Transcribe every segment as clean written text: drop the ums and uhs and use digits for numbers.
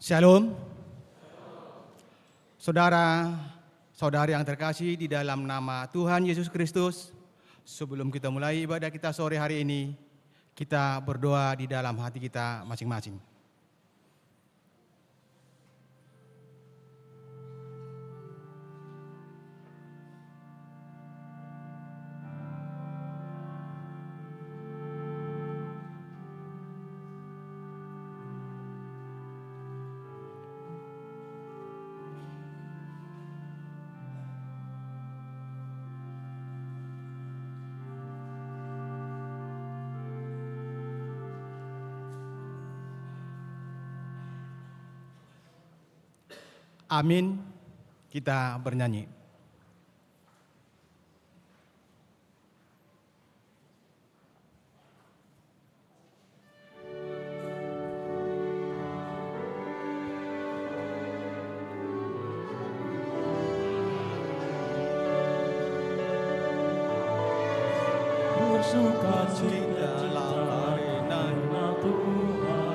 Shalom. Saudara-saudari yang terkasih di dalam nama Tuhan Yesus Kristus, sebelum kita mulai ibadah kita sore hari ini, kita berdoa di dalam hati kita masing-masing. Amin. Kita bernyanyi. Bersukacita karena Tuhan,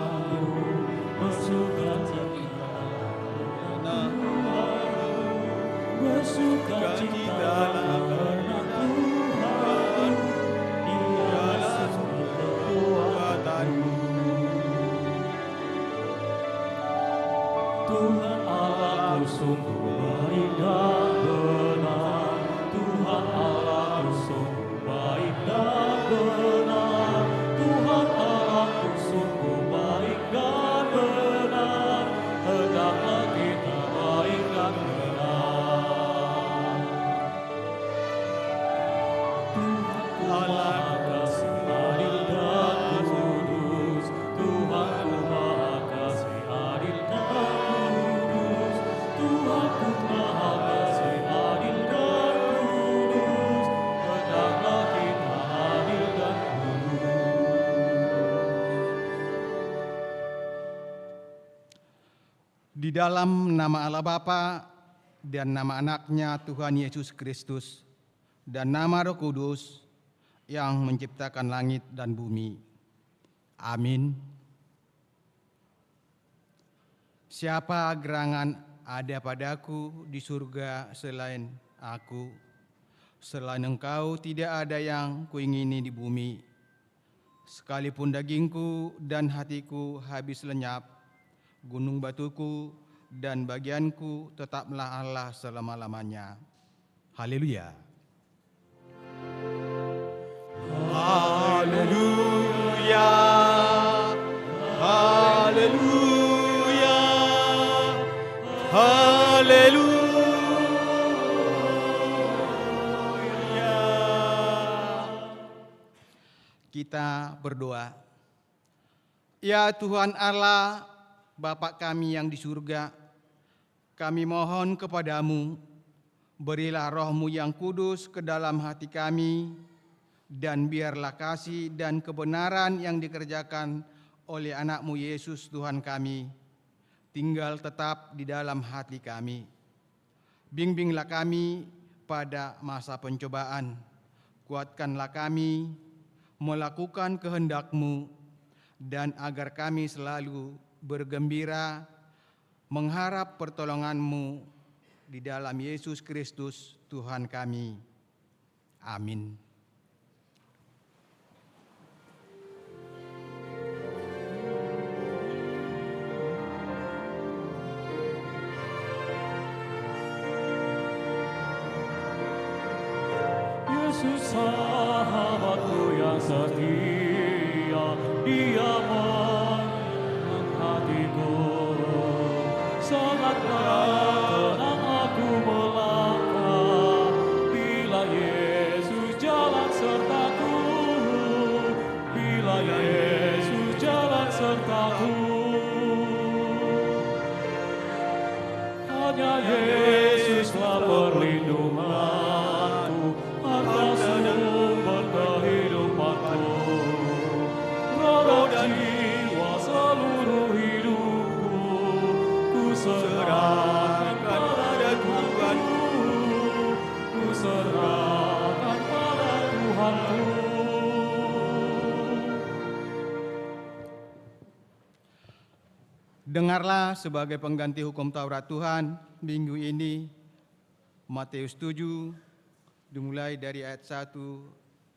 bersukacita karena Tuhan, Dialah sumber kekuatanmu. Tuhan Allahku sungguh baik dan benar, Tuhan Allahku sungguh baik dan benar, Tuhan Allahku sungguh baik dan benar, hendaklah kita baik dan benar. Tuhanku Maha Kasih, adil dan kudus, Tuhanku Maha Kasih, adil dan kudus, Tuhanku Maha Kasih, adil dan kudus, hendaklah kita adil dan kudus. Di dalam nama Allah Bapa dan nama anaknya Tuhan Yesus Kristus dan nama Roh Kudus yang menciptakan langit dan bumi. Amin. Siapa gerangan ada padaku di surga selain aku? Selain Engkau tidak ada yang kuingini di bumi. Sekalipun dagingku dan hatiku habis lenyap, gunung batuku dan bagianku tetaplah Allah selama-lamanya. Haleluya. Haleluya, haleluya, haleluya. Kita berdoa. Ya Tuhan Allah, Bapa kami yang di surga, kami mohon kepadamu, berilah roh-Mu yang kudus ke dalam hati kami, dan biarlah kasih dan kebenaran yang dikerjakan oleh anak-Mu Yesus Tuhan kami, tinggal tetap di dalam hati kami. Bimbinglah kami pada masa pencobaan, kuatkanlah kami melakukan kehendak-Mu, dan agar kami selalu bergembira mengharap pertolongan-Mu di dalam Yesus Kristus Tuhan kami. Amin. Yesus sahabatku yang setia, Dia menenangkan hatiku. Sangatlah tenang aku melangkah, bila Yesus jalan sertaku, bila Yesus jalan sertaku. Hanya Yesuslah perlindunganku, harta sumber kehidupanku, roh jiwa seluruh hidupku, ku serahkan Dengarlah sebagai pengganti hukum Taurat Tuhan minggu ini, Matius 7, dimulai dari ayat 1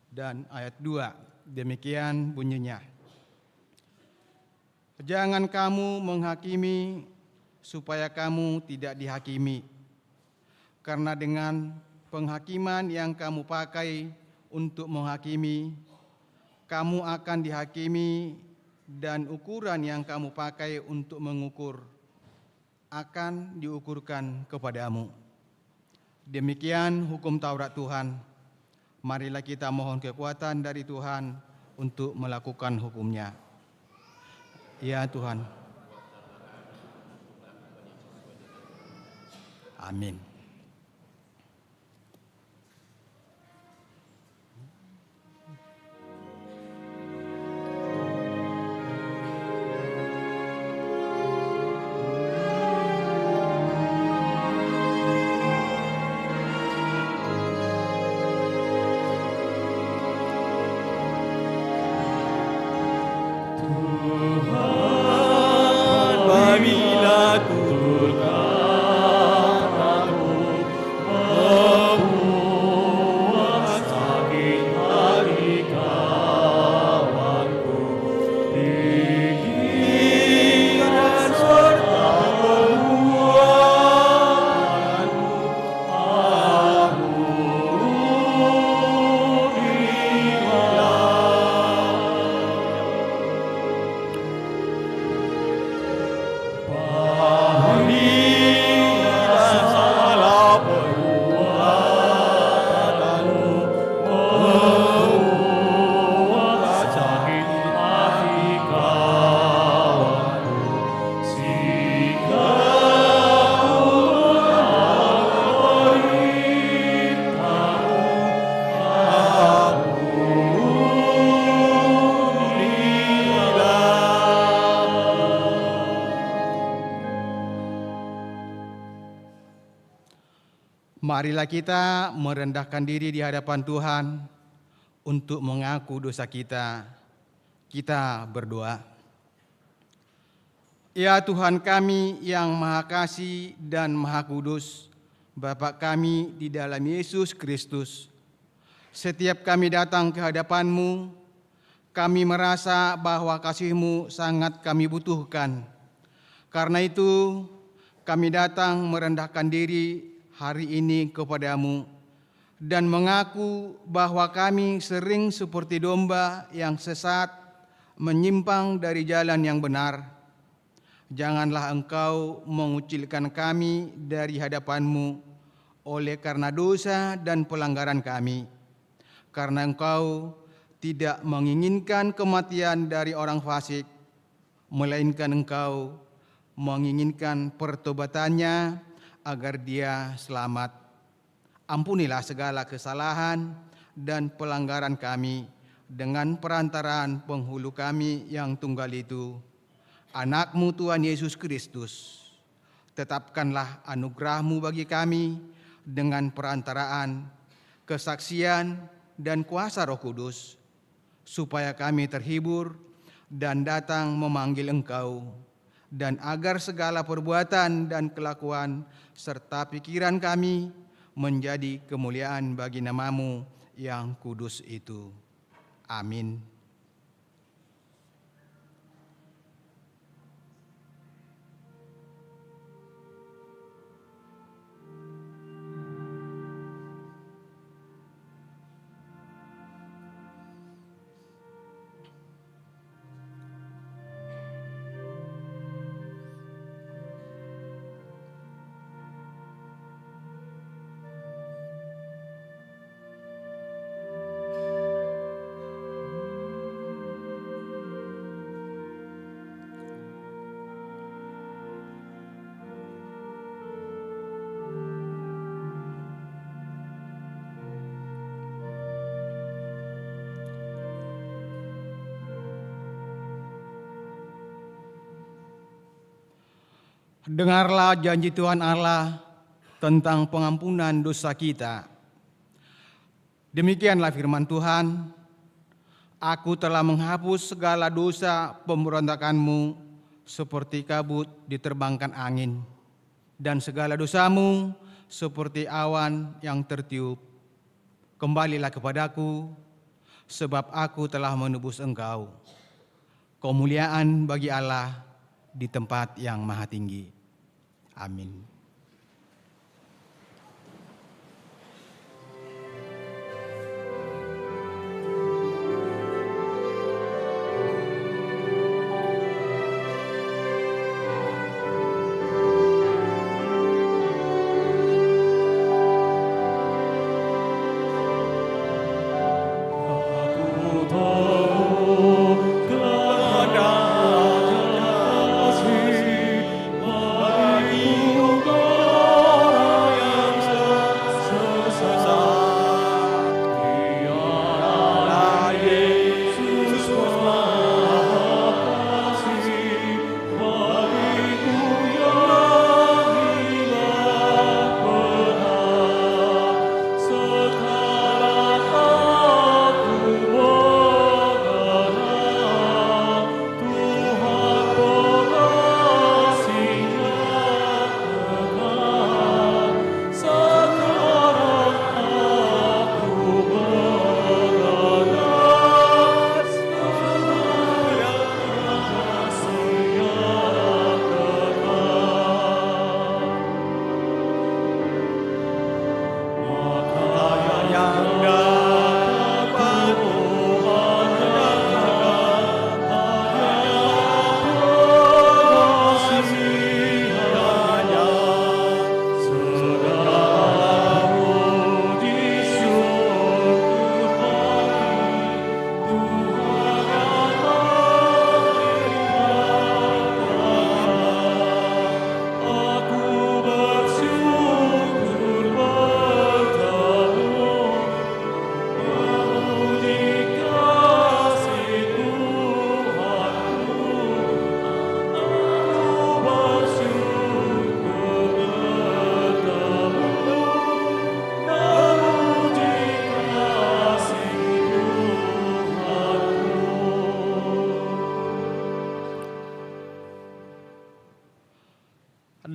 dan ayat 2. Demikian bunyinya. Jangan kamu menghakimi supaya kamu tidak dihakimi. Karena dengan penghakiman yang kamu pakai untuk menghakimi, kamu akan dihakimi, dan ukuran yang kamu pakai untuk mengukur akan diukurkan kepadamu. Demikian hukum Taurat Tuhan. Marilah kita mohon kekuatan dari Tuhan untuk melakukan hukumnya. Ya Tuhan. Amin. Bila turkan aku membuat sakit hati kawanku, pikiran serta perbuatanmu, Marilah kita merendahkan diri di hadapan Tuhan untuk mengaku dosa kita. Kita berdoa. Ya Tuhan kami yang Maha Kasih dan Maha Kudus, Bapa kami di dalam Yesus Kristus, setiap kami datang ke hadapan-Mu, kami merasa bahwa kasih-Mu sangat kami butuhkan. Karena itu, kami datang merendahkan diri hari ini kepadamu dan mengaku bahwa kami sering seperti domba yang sesat menyimpang dari jalan yang benar. Janganlah Engkau mengucilkan kami dari hadapan-Mu oleh karena dosa dan pelanggaran kami, karena Engkau tidak menginginkan kematian dari orang fasik, melainkan Engkau menginginkan pertobatannya agar dia selamat. Ampunilah segala kesalahan dan pelanggaran kami dengan perantaraan penghulu kami yang tunggal itu, Anak-Mu Tuhan Yesus Kristus. Tetapkanlah anugerah-Mu bagi kami dengan perantaraan, kesaksian, dan kuasa Roh Kudus, supaya kami terhibur dan datang memanggil Engkau, dan agar segala perbuatan dan kelakuan serta pikiran kami menjadi kemuliaan bagi nama-Mu yang kudus itu. Amin. Dengarlah janji Tuhan Allah tentang pengampunan dosa kita. Demikianlah firman Tuhan, Aku telah menghapus segala dosa pemberontakanmu seperti kabut diterbangkan angin, dan segala dosamu seperti awan yang tertiup. Kembalilah kepadaku, sebab aku telah menebus engkau. Kemuliaan bagi Allah di tempat yang maha tinggi. Amin.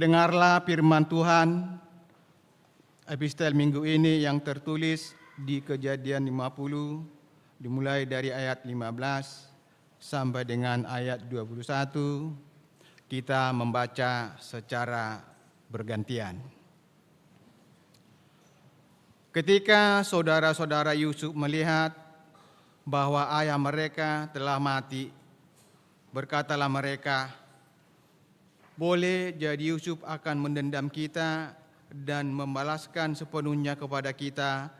Dengarlah firman Tuhan, epistel minggu ini yang tertulis di Kejadian 50, dimulai dari ayat 15 sampai dengan ayat 21. Kita membaca secara bergantian. Ketika saudara-saudara Yusuf melihat bahwa ayah mereka telah mati, berkatalah mereka, "Boleh jadi Yusuf akan mendendam kita dan membalaskan sepenuhnya kepada kita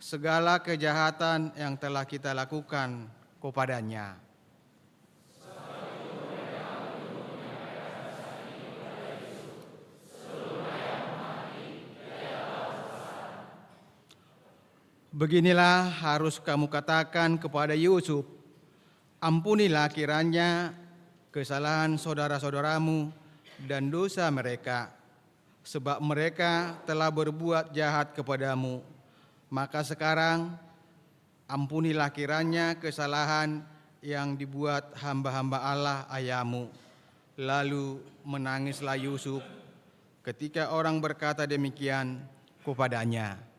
segala kejahatan yang telah kita lakukan kepadanya." Beginilah harus kamu katakan kepada Yusuf, "Ampunilah kiranya kesalahan saudara-saudaramu dan dosa mereka, sebab mereka telah berbuat jahat kepadamu. Maka sekarang ampunilah kiranya kesalahan yang dibuat hamba-hamba Allah ayahmu." Lalu menangislah Yusuf ketika orang berkata demikian kepadanya.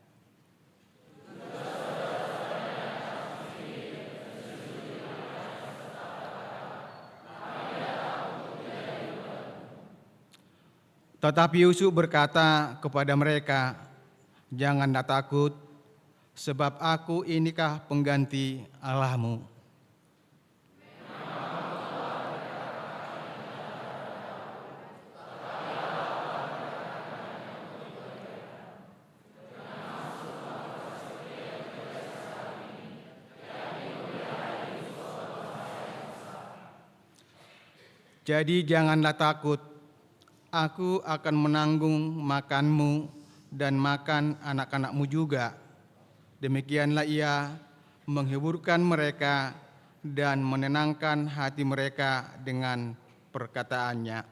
Tetapi Yusuf berkata kepada mereka, "Janganlah takut, sebab aku inikah pengganti Allahmu." Jadi janganlah takut, aku akan menanggung makanmu dan makan anak-anakmu juga. Demikianlah ia menghiburkan mereka dan menenangkan hati mereka dengan perkataannya.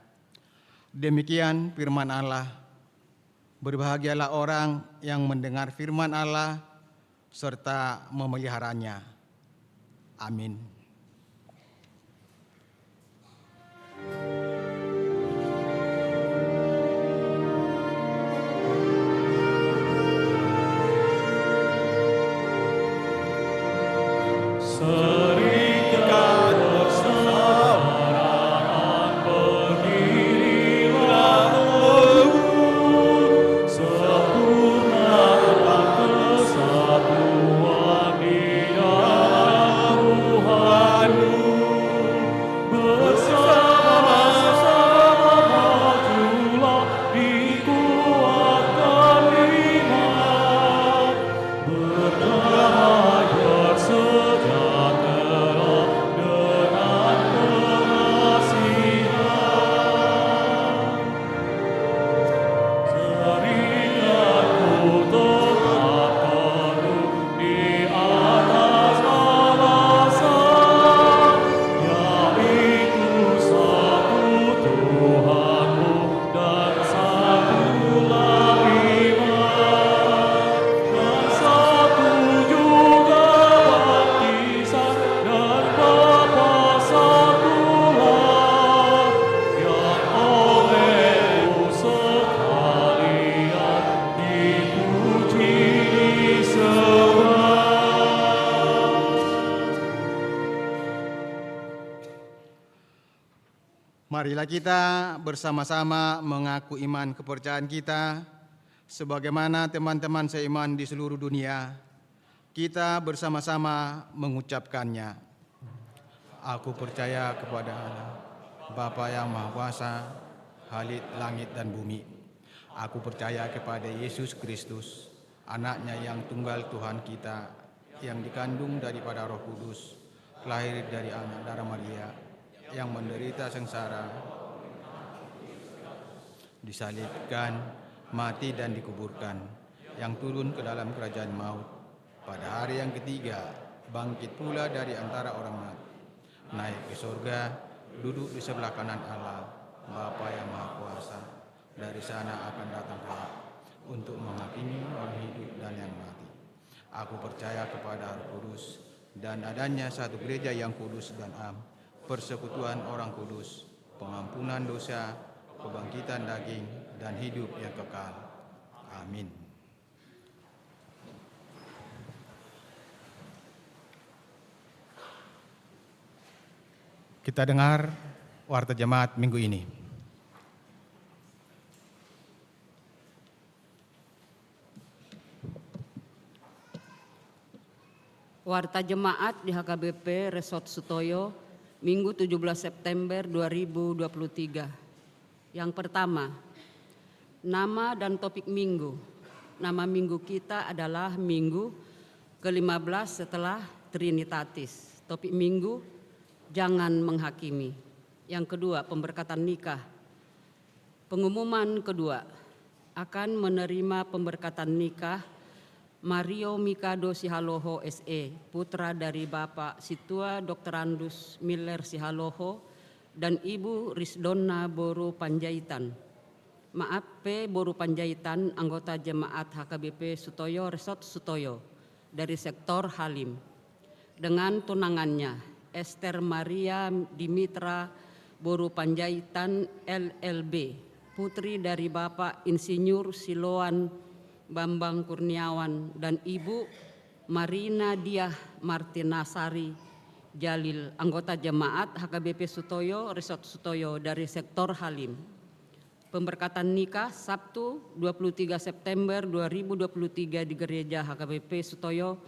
Demikian firman Allah. Berbahagialah orang yang mendengar firman Allah serta memeliharanya. Amin. Marilah kita bersama-sama mengaku iman kepercayaan kita sebagaimana teman-teman seiman di seluruh dunia. Kita bersama-sama mengucapkannya. Aku percaya kepada Allah, Bapa yang Maha Kuasa, Khalid langit dan bumi. Aku percaya kepada Yesus Kristus, Anaknya yang tunggal Tuhan kita, yang dikandung daripada Roh Kudus, lahir dari anak darah Maria, yang menderita sengsara, disalibkan, mati dan dikuburkan, yang turun ke dalam kerajaan maut, pada hari yang ketiga bangkit pula dari antara orang mati, naik ke surga, duduk di sebelah kanan Allah, Bapa yang Maha Kuasa. Dari sana akan datang kelak untuk menghakimi orang hidup dan yang mati. Aku percaya kepada Roh Kudus dan adanya satu gereja yang kudus dan am, persekutuan orang kudus, pengampunan dosa, kebangkitan daging, dan hidup yang kekal. Amin. Kita dengar warta jemaat minggu ini. Warta jemaat di HKBP Resort Sutoyo, Minggu 17 September 2023. Yang pertama, nama dan topik minggu. Nama minggu kita adalah Minggu ke-15 setelah Trinitatis. Topik minggu, jangan menghakimi. Yang kedua, pemberkatan nikah. Pengumuman kedua, akan menerima pemberkatan nikah Mario Mikado Sihaloho SE, putra dari Bapak Situa Dr. Andus Miller Sihaloho dan Ibu Risdonna Boru Panjaitan. Maaf P. Boru Panjaitan, anggota jemaat HKBP Sutoyo Resort Sutoyo dari sektor Halim. Dengan tunangannya Esther Maria Dimitra Boru Panjaitan LLB, putri dari Bapak Insinyur Siloan Bambang Kurniawan dan Ibu Marina Diah Martinasari Jalil, anggota jemaat HKBP Sutoyo Resort Sutoyo dari sektor Halim. Pemberkatan nikah Sabtu 23 September 2023 di Gereja HKBP Sutoyo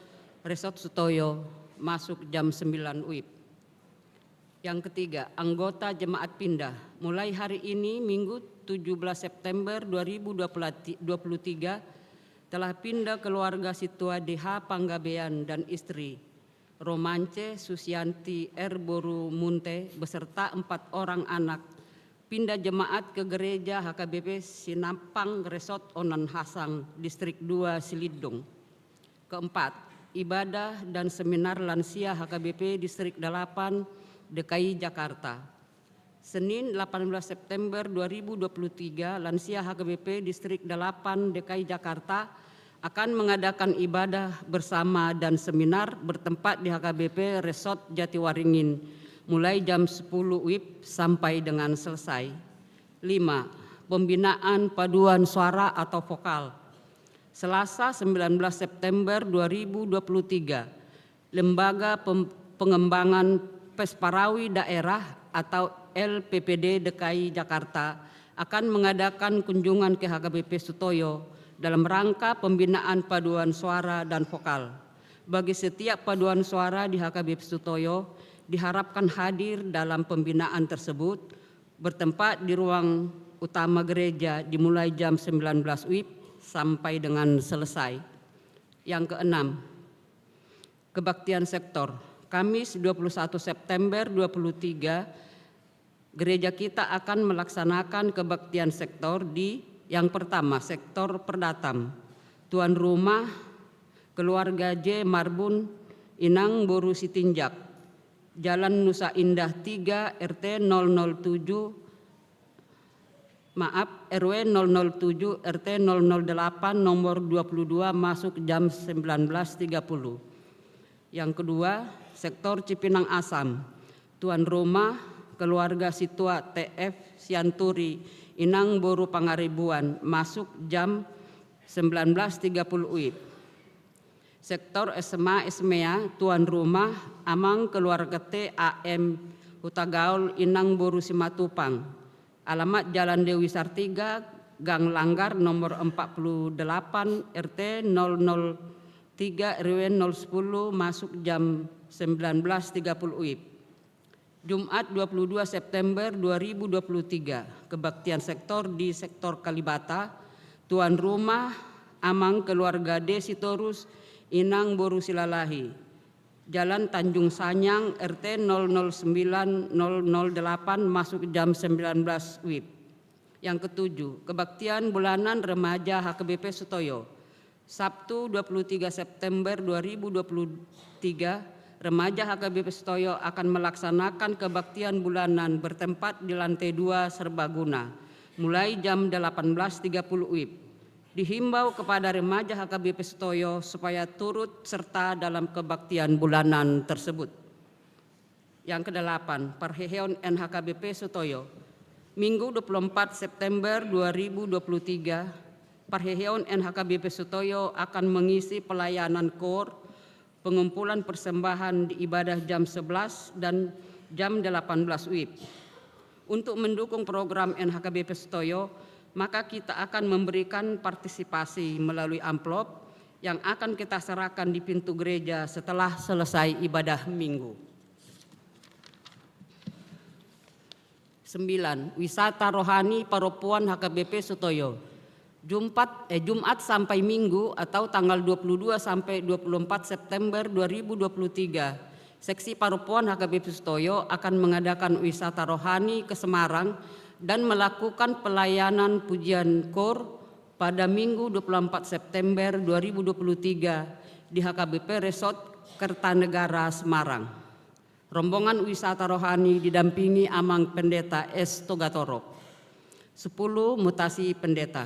Resort Sutoyo, masuk jam 9 WIB. Yang ketiga, anggota jemaat pindah. Mulai hari ini Minggu 17 September 2023 telah pindah keluarga Situa DH Panggabean dan istri Romance Susianti R. Boru Munte beserta 4 orang anak pindah jemaat ke gereja HKBP Sinampang Resort Onan Hasang, Distrik 2 Silidung. Keempat, ibadah dan seminar lansia HKBP Distrik 8 DKI Jakarta. Senin 18 September 2023, lansia HKBP Distrik 8 DKI Jakarta akan mengadakan ibadah bersama dan seminar bertempat di HKBP Resort Jatiwaringin mulai jam 10 WIB sampai dengan selesai. 5. Pembinaan paduan suara atau vokal. Selasa 19 September 2023, Lembaga Pengembangan Pesparawi Daerah atau LPPD DKI Jakarta akan mengadakan kunjungan ke HKBP Sutoyo dalam rangka pembinaan paduan suara dan vokal. Bagi setiap paduan suara di HKBP Sutoyo diharapkan hadir dalam pembinaan tersebut, bertempat di ruang utama gereja dimulai jam 19 WIB sampai dengan selesai. Yang keenam, kebaktian sektor. Kamis 21 September 2023, gereja kita akan melaksanakan kebaktian sektor di yang pertama, sektor Perdatam. Tuan rumah keluarga J. Marbun Inang Boru Sitinjak, Jalan Nusa Indah 3 RT 007 RW 007 RT 008 nomor 22 masuk jam 19.30. Yang kedua, sektor Cipinang Asam. Tuan rumah keluarga Situa TF Sianturi Inang Boru Pangaribuan, masuk jam 19.30 WIB. Sektor SMA Esmea, tuan rumah Amang keluarga T AM Huta Gaul Inang Boru Simatupang, alamat Jalan Dewi Sartiga, Gang Langgar nomor 48 RT 003 RW 010 masuk jam 19.30 WIB. Jumat 22 September 2023, kebaktian sektor di sektor Kalibata, tuan rumah Amang Keluarga Desi Torus Inang Boru Silalahi, Jalan Tanjung Sanyang RT 009008 masuk jam 19 WIB. Yang ketujuh, kebaktian bulanan remaja HKBP Sutoyo, Sabtu 23 September 2023, remaja HKBP Sutoyo akan melaksanakan kebaktian bulanan bertempat di lantai 2 Serbaguna mulai jam 18.30 WIB. Dihimbau kepada remaja HKBP Sutoyo supaya turut serta dalam kebaktian bulanan tersebut. Yang kedelapan, Parheheon NHKBP Sutoyo, Minggu 24 September 2023, Parheheon NHKBP Sutoyo akan mengisi pelayanan KOR, pengumpulan persembahan di ibadah jam 11 dan jam 18 WIB. Untuk mendukung program NHKBP Sutoyo, maka kita akan memberikan partisipasi melalui amplop yang akan kita serahkan di pintu gereja setelah selesai ibadah minggu. 9. Wisata rohani Paropuan HKBP Sutoyo, Jumat sampai Minggu atau tanggal 22 sampai 24 September 2023, Seksi Paropuan HKBP Sutoyo akan mengadakan wisata rohani ke Semarang dan melakukan pelayanan pujian KOR pada Minggu 24 September 2023 di HKBP Resort Kertanegara Semarang. Rombongan wisata rohani didampingi Amang Pendeta S. Togatorok. 10. Mutasi pendeta.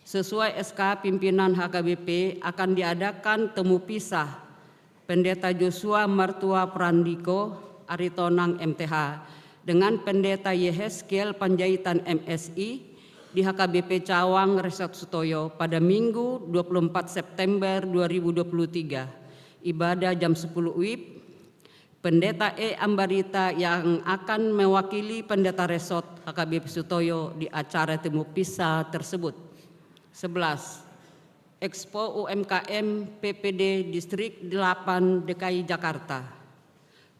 Sesuai SK pimpinan HKBP akan diadakan temu pisah Pendeta Joshua Martua Prandiko Aritonang MTH dengan Pendeta Yehezkiel Panjaitan MSI di HKBP Cawang Resort Sutoyo pada Minggu 24 September 2023. Ibadah jam 10 WIB. Pendeta E. Ambarita yang akan mewakili Pendeta Resort HKBP Sutoyo di acara temu pisah tersebut. 11. Expo UMKM PPD Distrik 8 DKI Jakarta.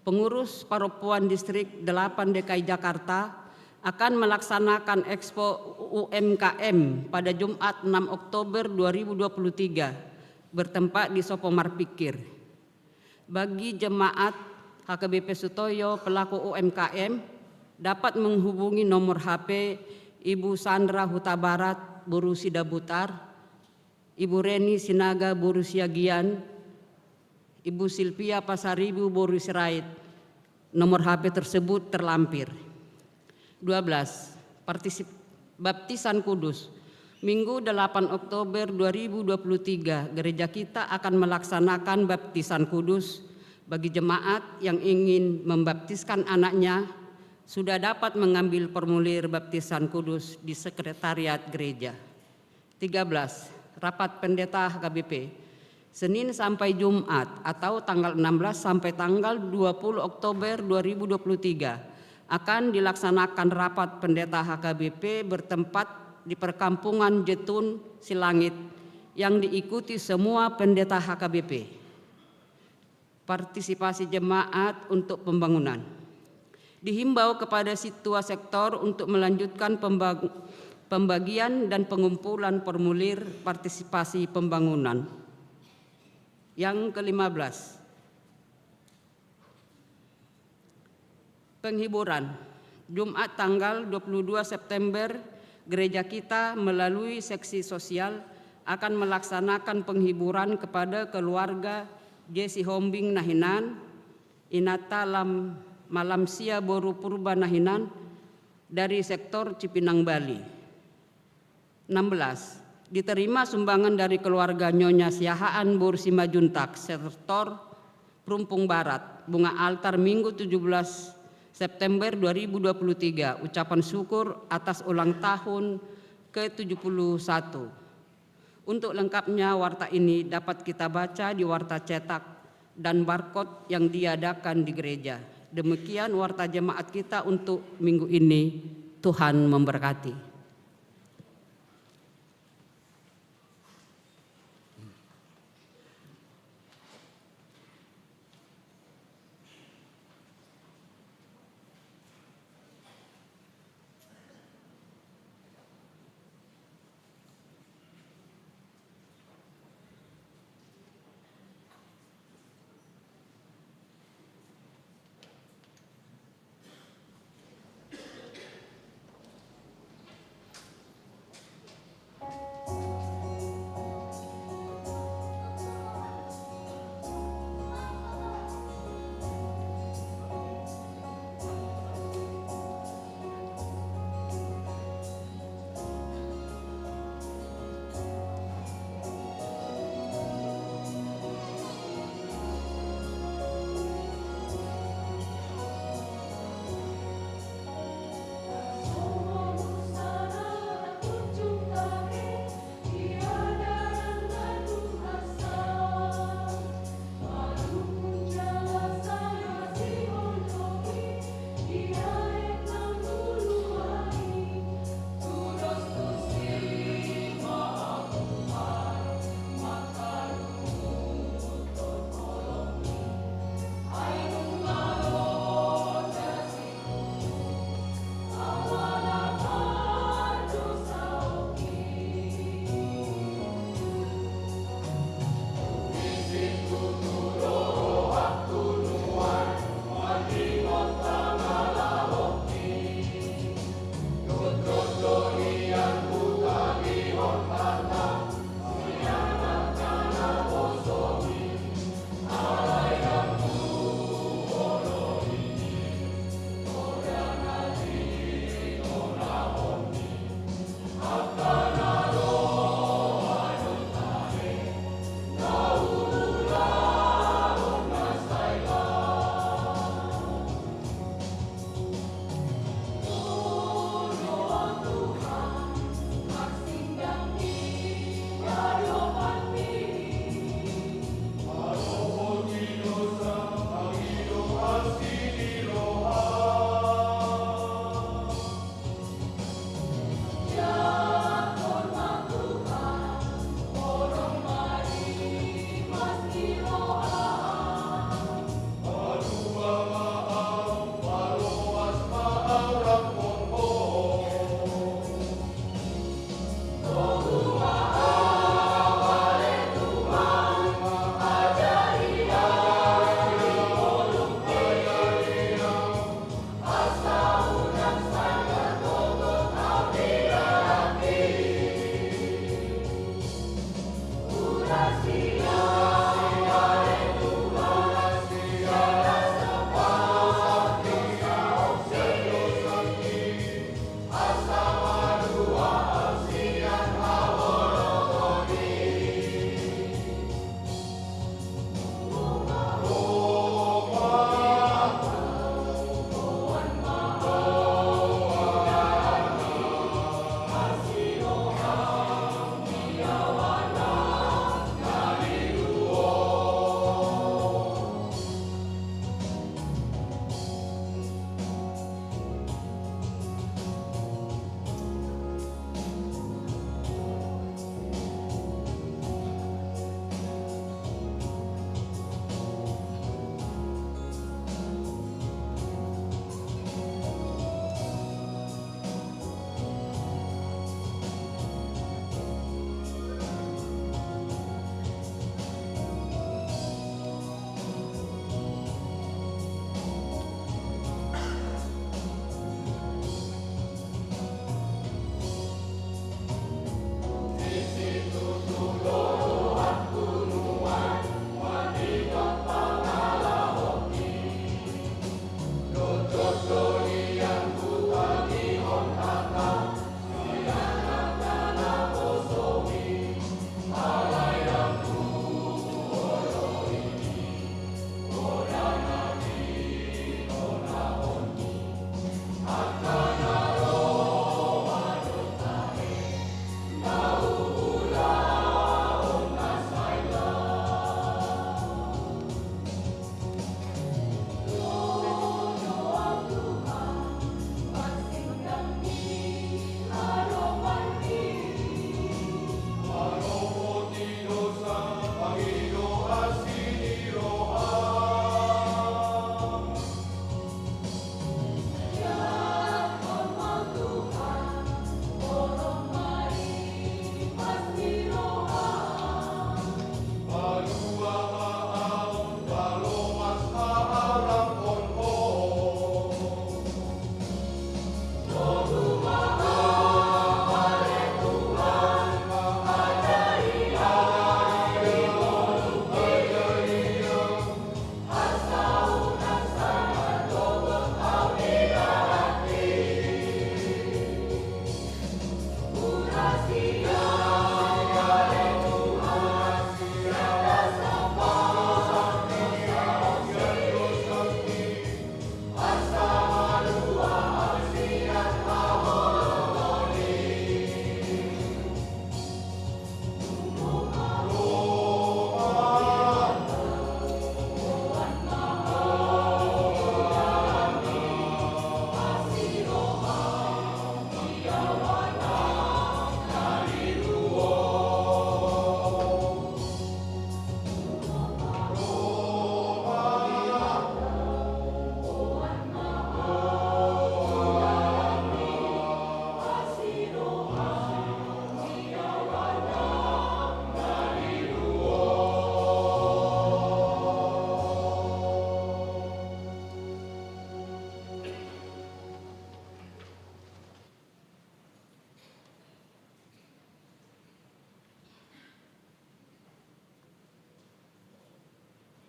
Pengurus Paropuan Distrik 8 DKI Jakarta akan melaksanakan Expo UMKM pada Jumat 6 Oktober 2023 bertempat di Sopomar Pikir. Bagi jemaat HKBP Sutoyo pelaku UMKM dapat menghubungi nomor HP Ibu Sandra Huta Barat Boru Sidabutar, Ibu Reni Sinaga Boru Siagian, Ibu Silvia Pasaribu Boru Sirait. Nomor HP tersebut terlampir. 12. Baptisan Kudus. Minggu 8 Oktober 2023, gereja kita akan melaksanakan baptisan kudus. Bagi jemaat yang ingin membaptiskan anaknya, sudah dapat mengambil formulir baptisan kudus di sekretariat gereja. 13. Rapat Pendeta HKBP. Senin sampai Jumat atau tanggal 16 sampai tanggal 20 Oktober 2023 akan dilaksanakan rapat Pendeta HKBP bertempat di perkampungan Jetun Silangit yang diikuti semua pendeta HKBP. Partisipasi jemaat untuk pembangunan. Dihimbau kepada situa sektor untuk melanjutkan pembagian dan pengumpulan formulir partisipasi pembangunan. Yang ke-15. Penghiburan. Jumat tanggal 22 September, gereja kita melalui seksi sosial akan melaksanakan penghiburan kepada keluarga Jesi Hombing Nahinan, Inata Malamsia Boru Purba Nahinan dari sektor Cipinang Bali. 16. Diterima sumbangan dari keluarga Nyonya Siahaan Boru Simajuntak, sektor Perumpung Barat, bunga altar Minggu 17 September 2023, ucapan syukur atas ulang tahun ke-71. Untuk lengkapnya warta ini dapat kita baca di warta cetak dan barcode yang diadakan di gereja. Demikian warta jemaat kita untuk minggu ini. Tuhan memberkati.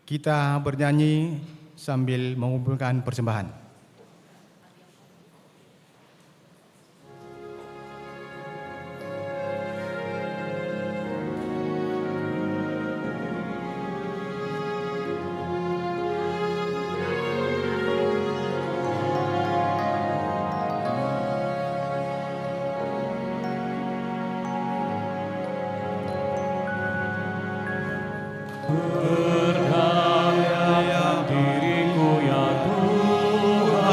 Kita bernyanyi sambil mengumpulkan persembahan. Berdayakan diriku ya Tuhanku,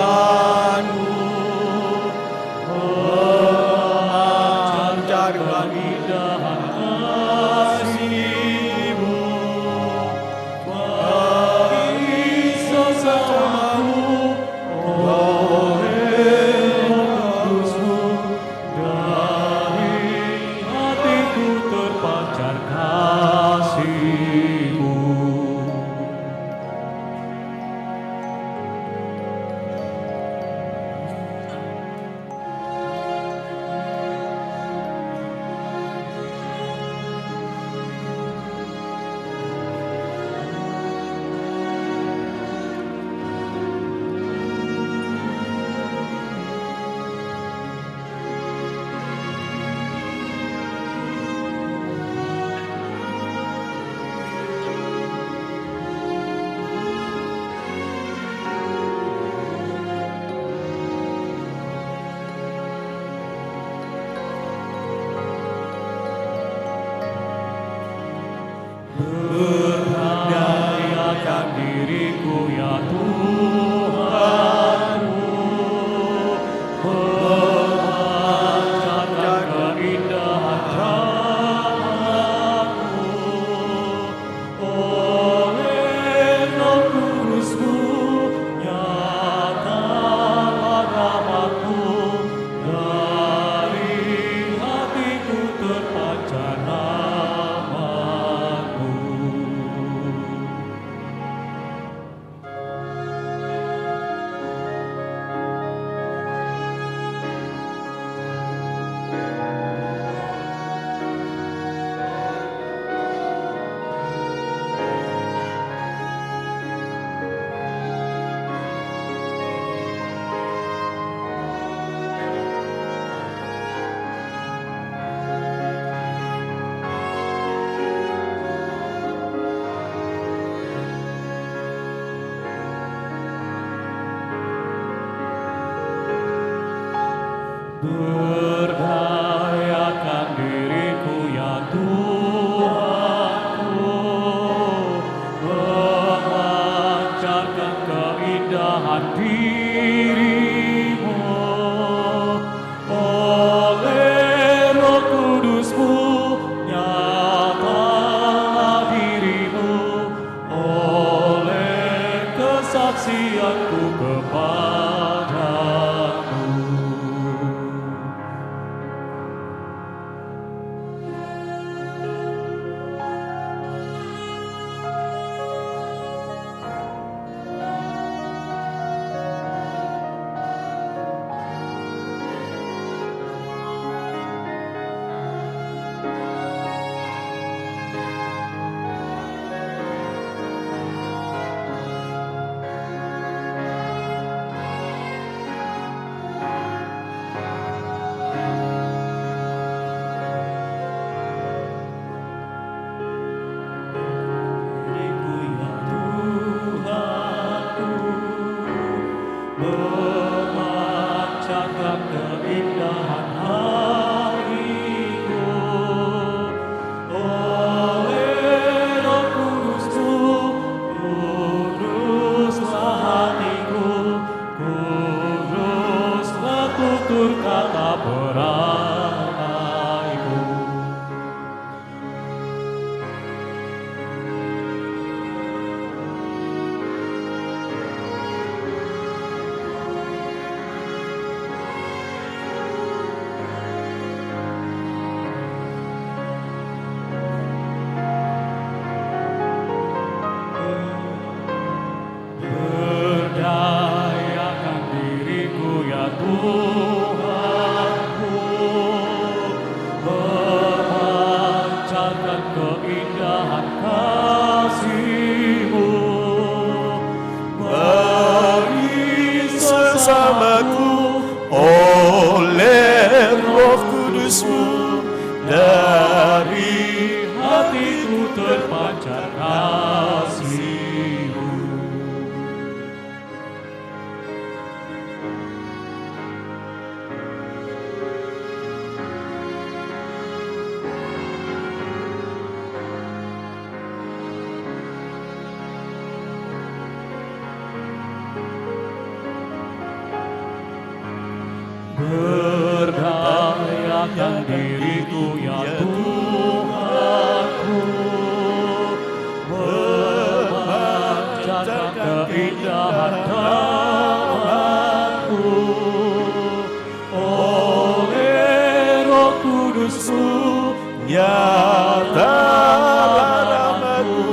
memancarkan indahan kasih-Mu bagi sesamaku oleh Kudus-Mu, dari hatiku terpancar kasih-Mu. Berdayakan diriku ya Tuhanku, memancarkan keindahan rahmat-Mu oleh Roh Kudus-Mu, nyatakan rahmat-Mu, dari hatiku terpancar rahmat-Mu. Berdayakan diriku ya Tuhanku, memancarkan keindahan diri-Mu oleh Roh Kudus-Mu, nyatakan diri-Mu oleh kesaksianku kepadamu. berdayakan diriku ya Tuhanku, memancarkan keindahan namamu, oleh Roh Kudus-Mu nyata rahmat-Mu,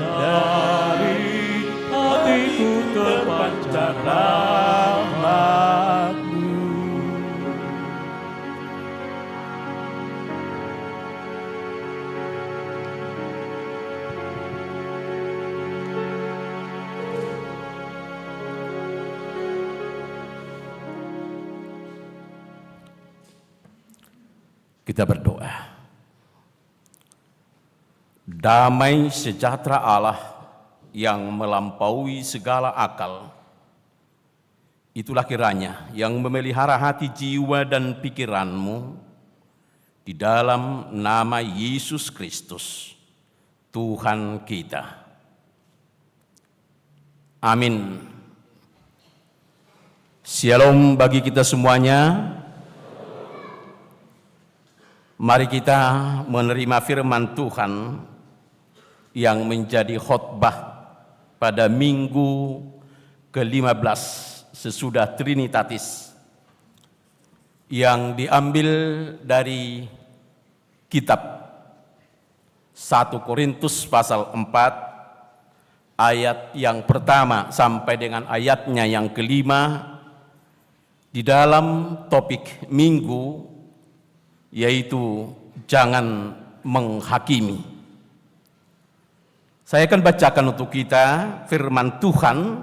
dari hatiku terpancar rahmat-Mu. Kita berdoa. Damai sejahtera Allah yang melampaui segala akal, itulah kiranya yang memelihara hati, jiwa, dan pikiranmu di dalam nama Yesus Kristus, Tuhan kita. Amin. Shalom bagi kita semuanya. Mari kita menerima firman Tuhan yang menjadi khotbah pada minggu ke-15 sesudah Trinitatis, yang diambil dari kitab 1 Korintus pasal 4 ayat yang pertama sampai dengan ayatnya yang kelima, di dalam topik minggu yaitu jangan menghakimi. Saya akan bacakan untuk kita firman Tuhan,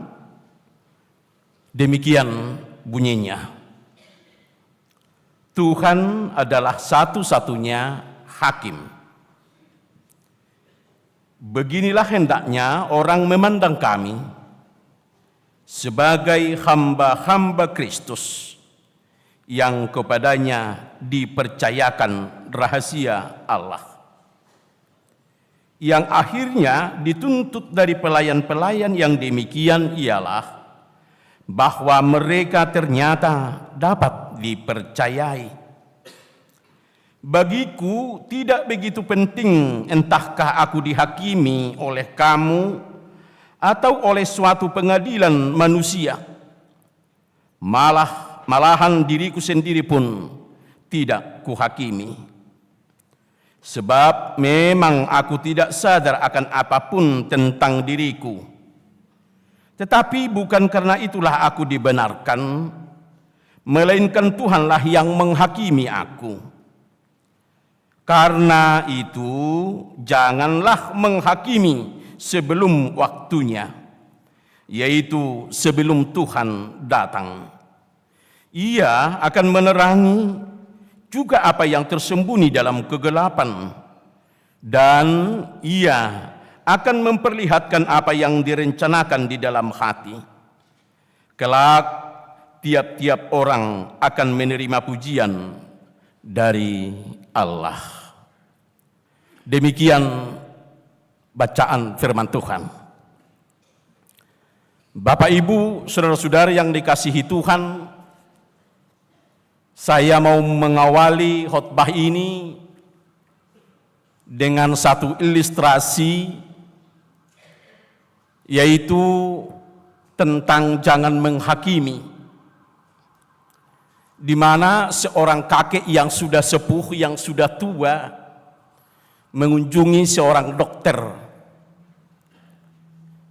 demikian bunyinya. Tuhan adalah satu-satunya hakim. Beginilah hendaknya orang memandang kami sebagai hamba-hamba Kristus yang kepadanya dipercayakan rahasia Allah, yang akhirnya dituntut dari pelayan-pelayan yang demikian ialah bahwa mereka ternyata dapat dipercayai. Bagiku tidak begitu penting entahkah aku dihakimi oleh kamu atau oleh suatu pengadilan manusia. Malahan diriku sendiri pun tidak kuhakimi. Sebab memang aku tidak sadar akan apapun tentang diriku. Tetapi bukan karena itulah aku dibenarkan, melainkan Tuhanlah yang menghakimi aku. Karena itu janganlah menghakimi sebelum waktunya, yaitu sebelum Tuhan datang. Ia akan menerangi juga apa yang tersembunyi dalam kegelapan, dan ia akan memperlihatkan apa yang direncanakan di dalam hati. Kelak tiap-tiap orang akan menerima pujian dari Allah. Demikian bacaan firman Tuhan. Bapak, Ibu, saudara-saudara yang dikasihi Tuhan, saya mau mengawali khotbah ini dengan satu ilustrasi, yaitu tentang jangan menghakimi, di mana seorang kakek yang sudah sepuh, yang sudah tua, mengunjungi seorang dokter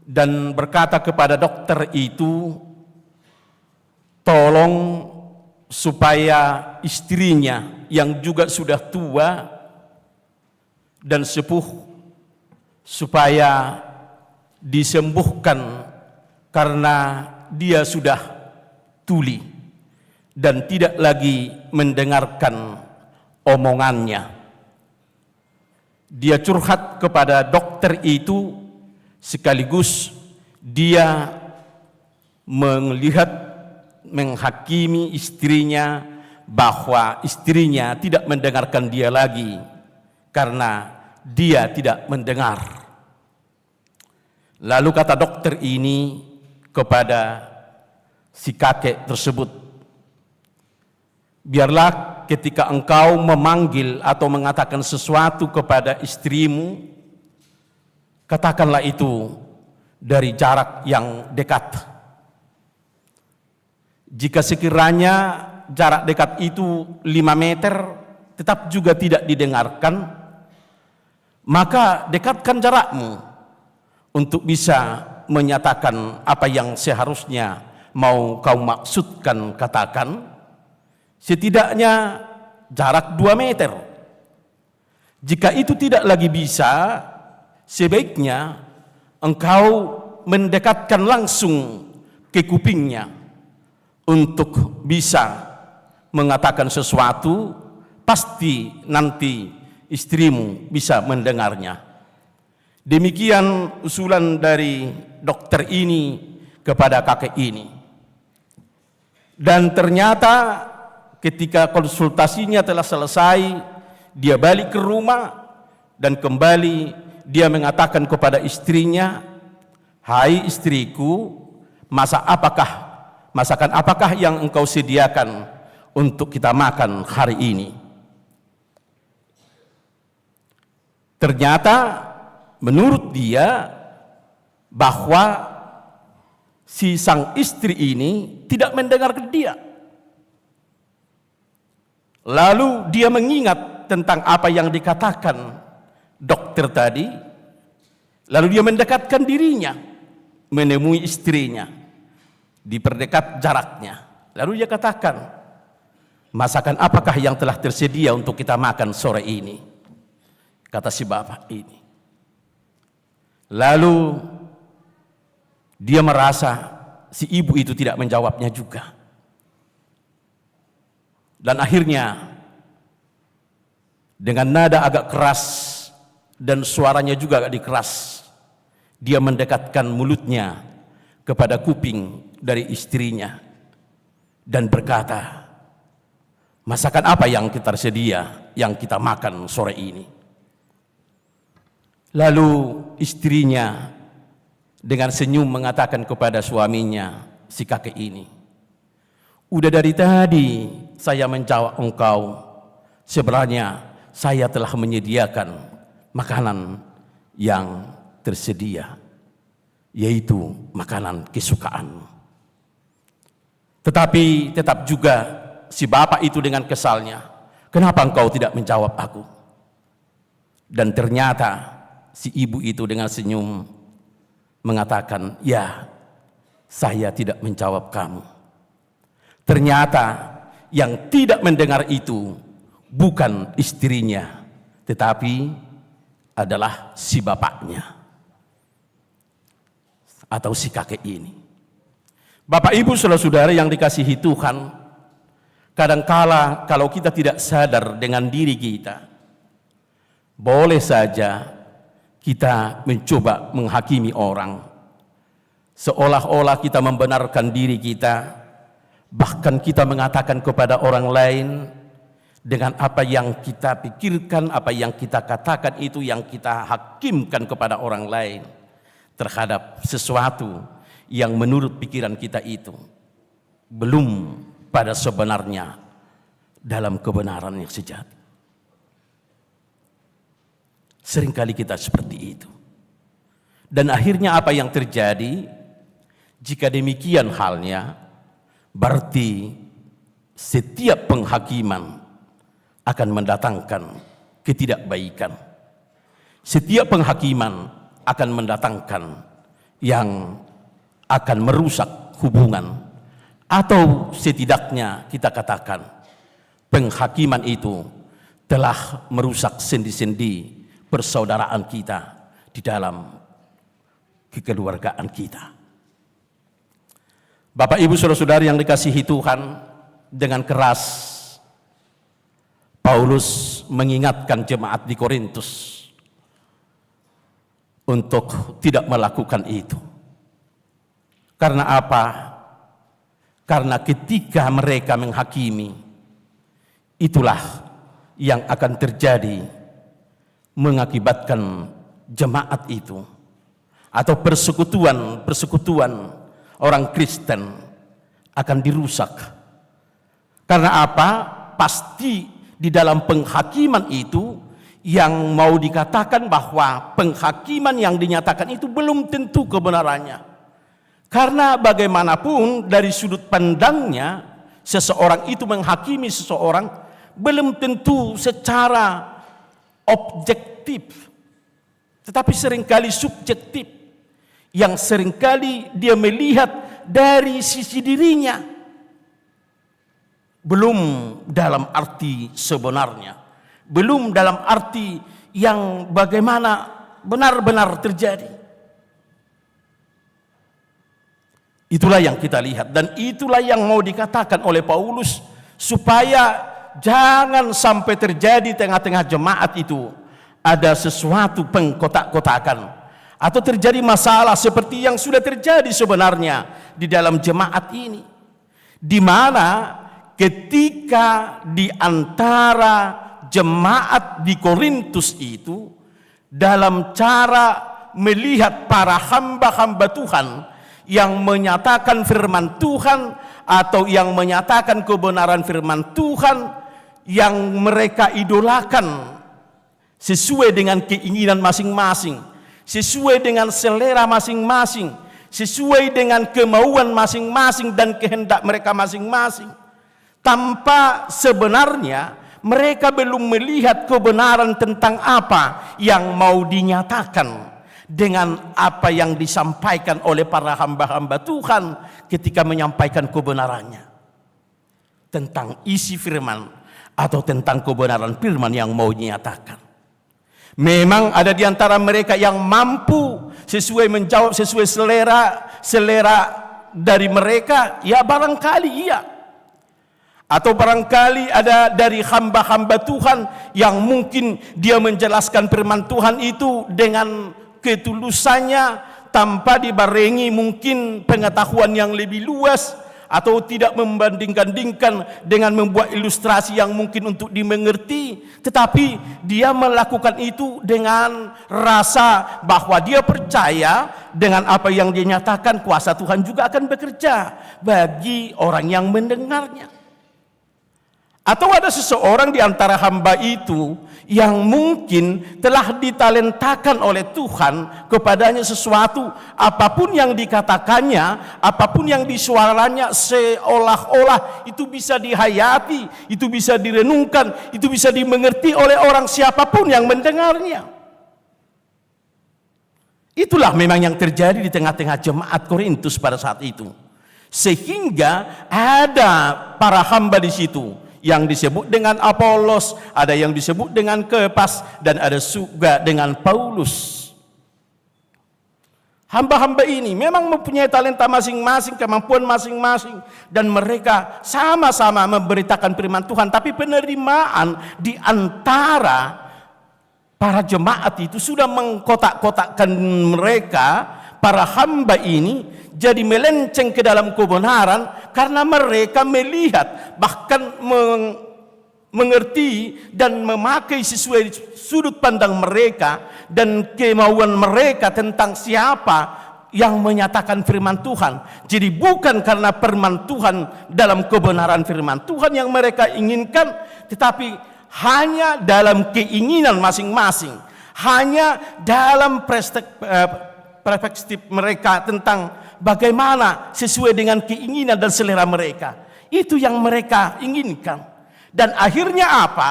dan berkata kepada dokter itu, tolong supaya istrinya yang juga sudah tua dan sepuh supaya disembuhkan karena dia sudah tuli dan tidak lagi mendengarkan omongannya. Dia curhat kepada dokter itu, sekaligus dia melihat menghakimi istrinya bahwa istrinya tidak mendengarkan dia lagi karena dia tidak mendengar. Lalu kata dokter ini kepada si kakek tersebut, biarlah ketika engkau memanggil atau mengatakan sesuatu kepada istrimu, katakanlah itu dari jarak yang dekat. Jika sekiranya jarak dekat itu 5 meter, tetap juga tidak didengarkan, maka dekatkan jarakmu untuk bisa menyatakan apa yang seharusnya mau kau maksudkan katakan, setidaknya jarak 2 meter. Jika itu tidak lagi bisa, sebaiknya engkau mendekatkan langsung ke kupingnya untuk bisa mengatakan sesuatu, pasti nanti istrimu bisa mendengarnya. Demikian usulan dari dokter ini kepada kakek ini. Dan ternyata ketika konsultasinya telah selesai, dia balik ke rumah dan kembali dia mengatakan kepada istrinya, "Hai istriku, masakan apakah yang engkau sediakan untuk kita makan hari ini?" Ternyata menurut dia bahwa si sang istri ini tidak mendengarkan dia. Lalu dia mengingat tentang apa yang dikatakan dokter tadi. Lalu dia mendekatkan dirinya, menemui istrinya, diperdekat jaraknya. Lalu dia katakan, "Masakan apakah yang telah tersedia untuk kita makan sore ini?" Kata si bapak ini. Lalu dia merasa si ibu itu tidak menjawabnya juga. Dan akhirnya dengan nada agak keras dan suaranya juga agak dikeras, dia mendekatkan mulutnya kepada kuping dari istrinya dan berkata, "Masakan apa yang kita tersedia yang kita makan sore ini?" Lalu istrinya dengan senyum mengatakan kepada suaminya, si kakek ini, "Udah dari tadi saya menjawab engkau, sebenarnya saya telah menyediakan makanan yang tersedia, yaitu makanan kesukaanmu." Tetapi tetap juga si bapak itu dengan kesalnya, "Kenapa engkau tidak menjawab aku?" Dan ternyata si ibu itu dengan senyum mengatakan, "Ya, saya tidak menjawab kamu." Ternyata yang tidak mendengar itu bukan istrinya, tetapi adalah si bapaknya atau si kakek ini. Bapak ibu saudara-saudara yang dikasihi Tuhan, kadangkala kalau kita tidak sadar dengan diri kita, boleh saja kita mencoba menghakimi orang, seolah-olah kita membenarkan diri kita, bahkan kita mengatakan kepada orang lain dengan apa yang kita pikirkan, apa yang kita katakan itu yang kita hakimkan kepada orang lain terhadap sesuatu yang menurut pikiran kita itu belum pada sebenarnya dalam kebenaran yang sejati. Seringkali kita seperti itu. Dan akhirnya apa yang terjadi? Jika demikian halnya, berarti setiap penghakiman akan mendatangkan ketidakbaikan. Setiap penghakiman akan mendatangkan yang akan merusak hubungan. Atau setidaknya kita katakan, penghakiman itu telah merusak sendi-sendi persaudaraan kita di dalam kekeluargaan kita. Bapak ibu saudara-saudara yang dikasihi Tuhan, dengan keras Paulus mengingatkan jemaat di Korintus untuk tidak melakukan itu. Karena apa? Karena ketika mereka menghakimi, itulah yang akan terjadi, mengakibatkan jemaat itu atau persekutuan orang Kristen akan dirusak. Karena apa? Pasti di dalam penghakiman itu yang mau dikatakan bahwa penghakiman yang dinyatakan itu belum tentu kebenarannya. Karena bagaimanapun dari sudut pandangnya seseorang itu menghakimi seseorang belum tentu secara objektif, tetapi seringkali subjektif, yang seringkali dia melihat dari sisi dirinya, belum dalam arti sebenarnya, belum dalam arti yang bagaimana benar-benar terjadi. Itulah yang kita lihat, dan itulah yang mau dikatakan oleh Paulus, supaya jangan sampai terjadi tengah-tengah jemaat itu ada sesuatu pengkotak-kotakan, atau terjadi masalah seperti yang sudah terjadi sebenarnya di dalam jemaat ini, di mana ketika di antara jemaat di Korintus itu dalam cara melihat para hamba-hamba Tuhan yang menyatakan firman Tuhan atau yang menyatakan kebenaran firman Tuhan yang mereka idolakan sesuai dengan keinginan masing-masing, sesuai dengan selera masing-masing, sesuai dengan kemauan masing-masing dan kehendak mereka masing-masing, tanpa sebenarnya mereka belum melihat kebenaran tentang apa yang mau dinyatakan dengan apa yang disampaikan oleh para hamba-hamba Tuhan ketika menyampaikan kebenarannya tentang isi firman atau tentang kebenaran firman yang mau dinyatakan. Memang ada di antara mereka yang mampu sesuai menjawab sesuai selera dari mereka, ya barangkali iya. Atau barangkali ada dari hamba-hamba Tuhan yang mungkin dia menjelaskan firman Tuhan itu dengan ketulusannya tanpa dibarengi mungkin pengetahuan yang lebih luas, atau tidak membanding-bandingkan dengan membuat ilustrasi yang mungkin untuk dimengerti, tetapi dia melakukan itu dengan rasa bahwa dia percaya dengan apa yang dia nyatakan, kuasa Tuhan juga akan bekerja bagi orang yang mendengarnya. Atau ada seseorang di antara hamba itu yang mungkin telah ditalentakan oleh Tuhan kepadanya sesuatu, apapun yang dikatakannya, apapun yang disuaranya, seolah-olah itu bisa dihayati, itu bisa direnungkan, itu bisa dimengerti oleh orang siapapun yang mendengarnya. Itulah memang yang terjadi di tengah-tengah jemaat Korintus pada saat itu. Sehingga ada para hamba di situ yang disebut dengan Apolos, ada yang disebut dengan Kepas, dan ada juga dengan Paulus. Hamba-hamba ini memang mempunyai talenta masing-masing, kemampuan masing-masing, dan mereka sama-sama memberitakan firman Tuhan, tapi penerimaan di antara para jemaat itu sudah mengkotak-kotakkan mereka, para hamba ini, jadi melenceng ke dalam kebenaran karena mereka melihat, bahkan mengerti dan memakai sesuai sudut pandang mereka dan kemauan mereka tentang siapa yang menyatakan firman Tuhan. Jadi bukan karena firman Tuhan dalam kebenaran firman Tuhan yang mereka inginkan, tetapi hanya dalam keinginan masing-masing, hanya dalam perspektif mereka tentang bagaimana sesuai dengan keinginan dan selera mereka. Itu yang mereka inginkan. Dan akhirnya apa?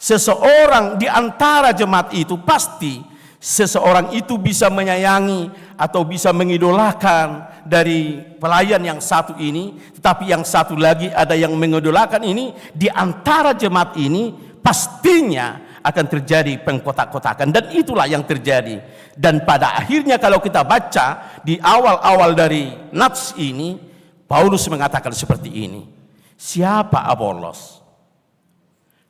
Seseorang di antara jemaat itu pasti seseorang itu bisa menyayangi atau bisa mengidolakan dari pelayan yang satu ini, tetapi yang satu lagi ada yang mengidolakan ini. Di antara jemaat ini pastinya akan terjadi pengkotak-kotakan, dan itulah yang terjadi. Dan pada akhirnya kalau kita baca di awal-awal dari nats ini, Paulus mengatakan seperti ini: siapa Apolos?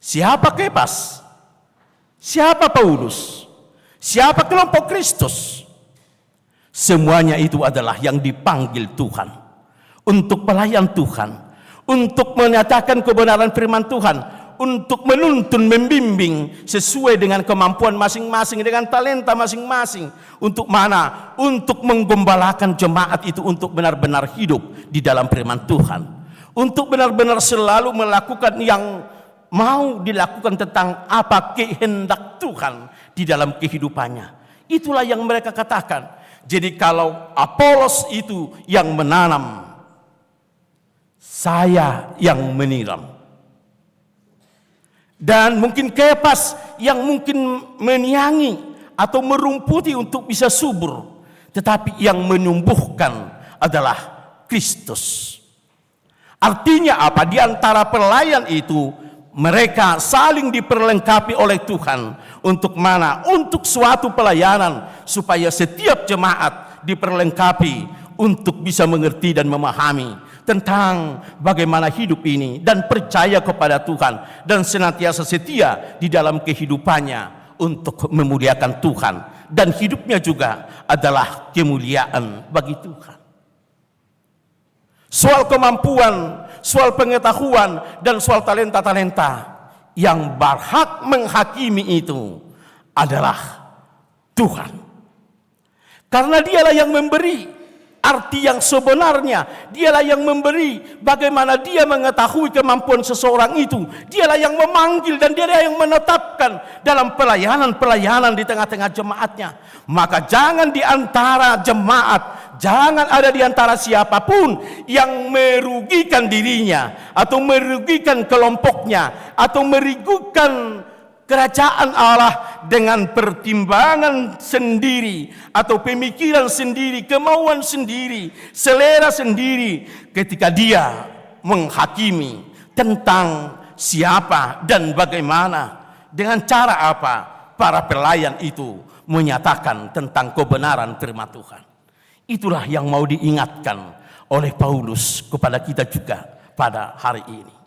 Siapa Kepas? Siapa Paulus? Siapa kelompok Kristus? Semuanya itu adalah yang dipanggil Tuhan untuk pelayan Tuhan, untuk menyatakan kebenaran firman Tuhan, untuk menuntun, membimbing sesuai dengan kemampuan masing-masing, dengan talenta masing-masing. Untuk mana? Untuk menggembalakan jemaat itu untuk benar-benar hidup di dalam firman Tuhan, untuk benar-benar selalu melakukan yang mau dilakukan tentang apa kehendak Tuhan di dalam kehidupannya. Itulah yang mereka katakan. Jadi kalau Apolos itu yang menanam, saya yang menyiram. Dan mungkin Kefas yang mungkin menyiangi atau merumputi untuk bisa subur. Tetapi yang menumbuhkan adalah Kristus. Artinya apa? Di antara pelayan itu mereka saling diperlengkapi oleh Tuhan. Untuk mana? Untuk suatu pelayanan supaya setiap jemaat diperlengkapi untuk bisa mengerti dan memahami tentang bagaimana hidup ini dan percaya kepada Tuhan dan senantiasa setia di dalam kehidupannya untuk memuliakan Tuhan, dan hidupnya juga adalah kemuliaan bagi Tuhan. Soal kemampuan, soal pengetahuan, dan soal talenta-talenta, yang berhak menghakimi itu adalah Tuhan. Karena dialah yang memberi arti yang sebenarnya, dialah yang memberi bagaimana dia mengetahui kemampuan seseorang itu, dialah yang memanggil dan dialah yang menetapkan dalam pelayanan-pelayanan di tengah-tengah jemaatnya. Maka jangan di antara jemaat, jangan ada di antara siapapun yang merugikan dirinya atau merugikan kelompoknya atau merugikan kerajaan Allah dengan pertimbangan sendiri atau pemikiran sendiri, kemauan sendiri, selera sendiri ketika dia menghakimi tentang siapa dan bagaimana, dengan cara apa para pelayan itu menyatakan tentang kebenaran firman Tuhan. Itulah yang mau diingatkan oleh Paulus kepada kita juga pada hari ini.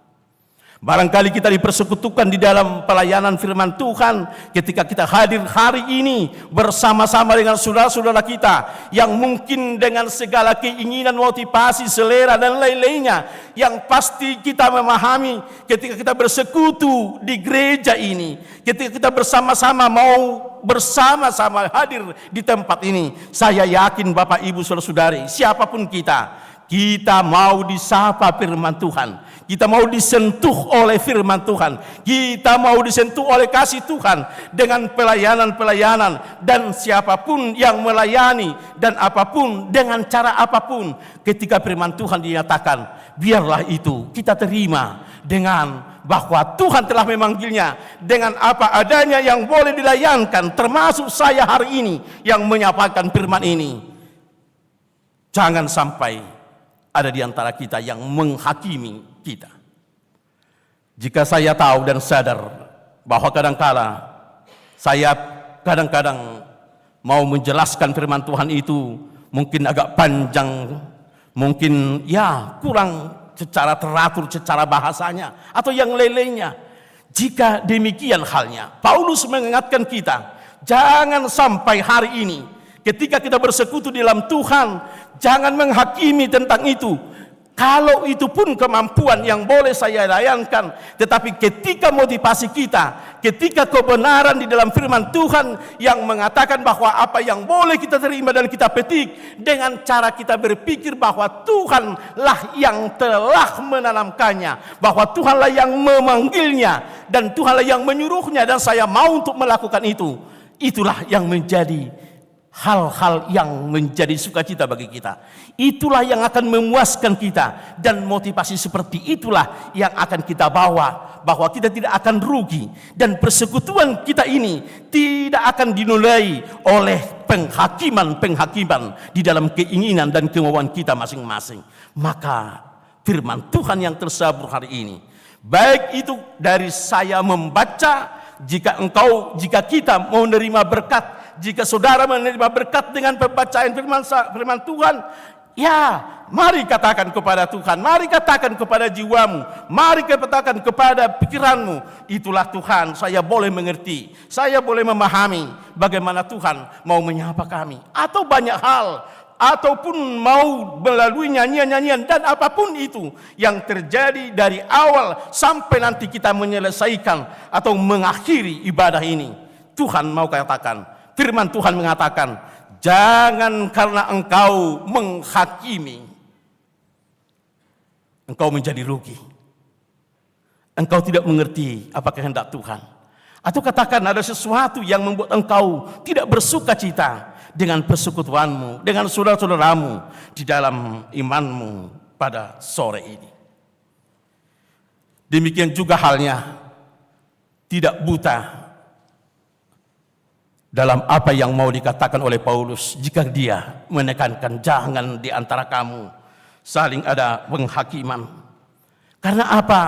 Barangkali kita dipersekutukan di dalam pelayanan firman Tuhan ketika kita hadir hari ini bersama-sama dengan saudara-saudara kita yang mungkin dengan segala keinginan, motivasi, selera dan lain-lainnya, yang pasti kita memahami ketika kita bersekutu di gereja ini, ketika kita bersama-sama mau bersama-sama hadir di tempat ini, saya yakin Bapak Ibu Saudara-saudari, siapapun kita mau disapa firman Tuhan. Kita mau disentuh oleh firman Tuhan. Kita mau disentuh oleh kasih Tuhan dengan pelayanan-pelayanan, dan siapapun yang melayani dan apapun dengan cara apapun, ketika firman Tuhan dinyatakan, biarlah itu kita terima dengan bahwa Tuhan telah memanggilnya dengan apa adanya yang boleh dilayankan, termasuk saya hari ini yang menyampaikan firman ini. Jangan sampai ada di antara kita yang menghakimi kita. Jika saya tahu dan sadar bahwa saya kadang-kadang mau menjelaskan firman Tuhan itu mungkin agak panjang, mungkin ya kurang secara teratur, secara bahasanya atau yang lain-lainnya. Jika demikian halnya, Paulus mengingatkan kita, jangan sampai hari ini ketika kita bersekutu di dalam Tuhan, jangan menghakimi tentang itu. Kalau itu pun kemampuan yang boleh saya layankan, tetapi ketika motivasi kita, ketika kebenaran di dalam firman Tuhan yang mengatakan bahwa apa yang boleh kita terima dan kita petik, dengan cara kita berpikir bahwa Tuhanlah yang telah menanamkannya, bahwa Tuhanlah yang memanggilnya, dan Tuhanlah yang menyuruhnya, dan saya mau untuk melakukan itu. Itulah yang menjadi hal-hal yang menjadi sukacita bagi kita. Itulah yang akan memuaskan kita, dan motivasi seperti itulah yang akan kita bawa, bahwa kita tidak akan rugi, dan persekutuan kita ini tidak akan dinilai oleh penghakiman di dalam keinginan dan kemauan kita masing-masing. Maka firman Tuhan yang tersabur hari ini, baik itu dari saya membaca, jika kita mau menerima berkat, jika saudara menerima berkat dengan pembacaan firman Tuhan, ya mari katakan kepada Tuhan, mari katakan kepada jiwamu, mari katakan kepada pikiranmu, itulah Tuhan, saya boleh mengerti, saya boleh memahami bagaimana Tuhan mau menyapa kami, atau banyak hal, ataupun mau melalui nyanyian-nyanyian dan apapun itu yang terjadi dari awal sampai nanti kita menyelesaikan atau mengakhiri ibadah ini. Tuhan mau katakan, firman Tuhan mengatakan, jangan karena engkau menghakimi. engkau menjadi rugi. Engkau tidak mengerti apa kehendak Tuhan. Atau katakan ada sesuatu yang membuat engkau tidak bersuka cita dengan persekutuanmu, dengan saudara-saudaramu di dalam imanmu pada sore ini. Demikian juga halnya tidak buta dalam apa yang mau dikatakan oleh Paulus jika dia menekankan jangan di antara kamu saling ada penghakiman. Karena apa?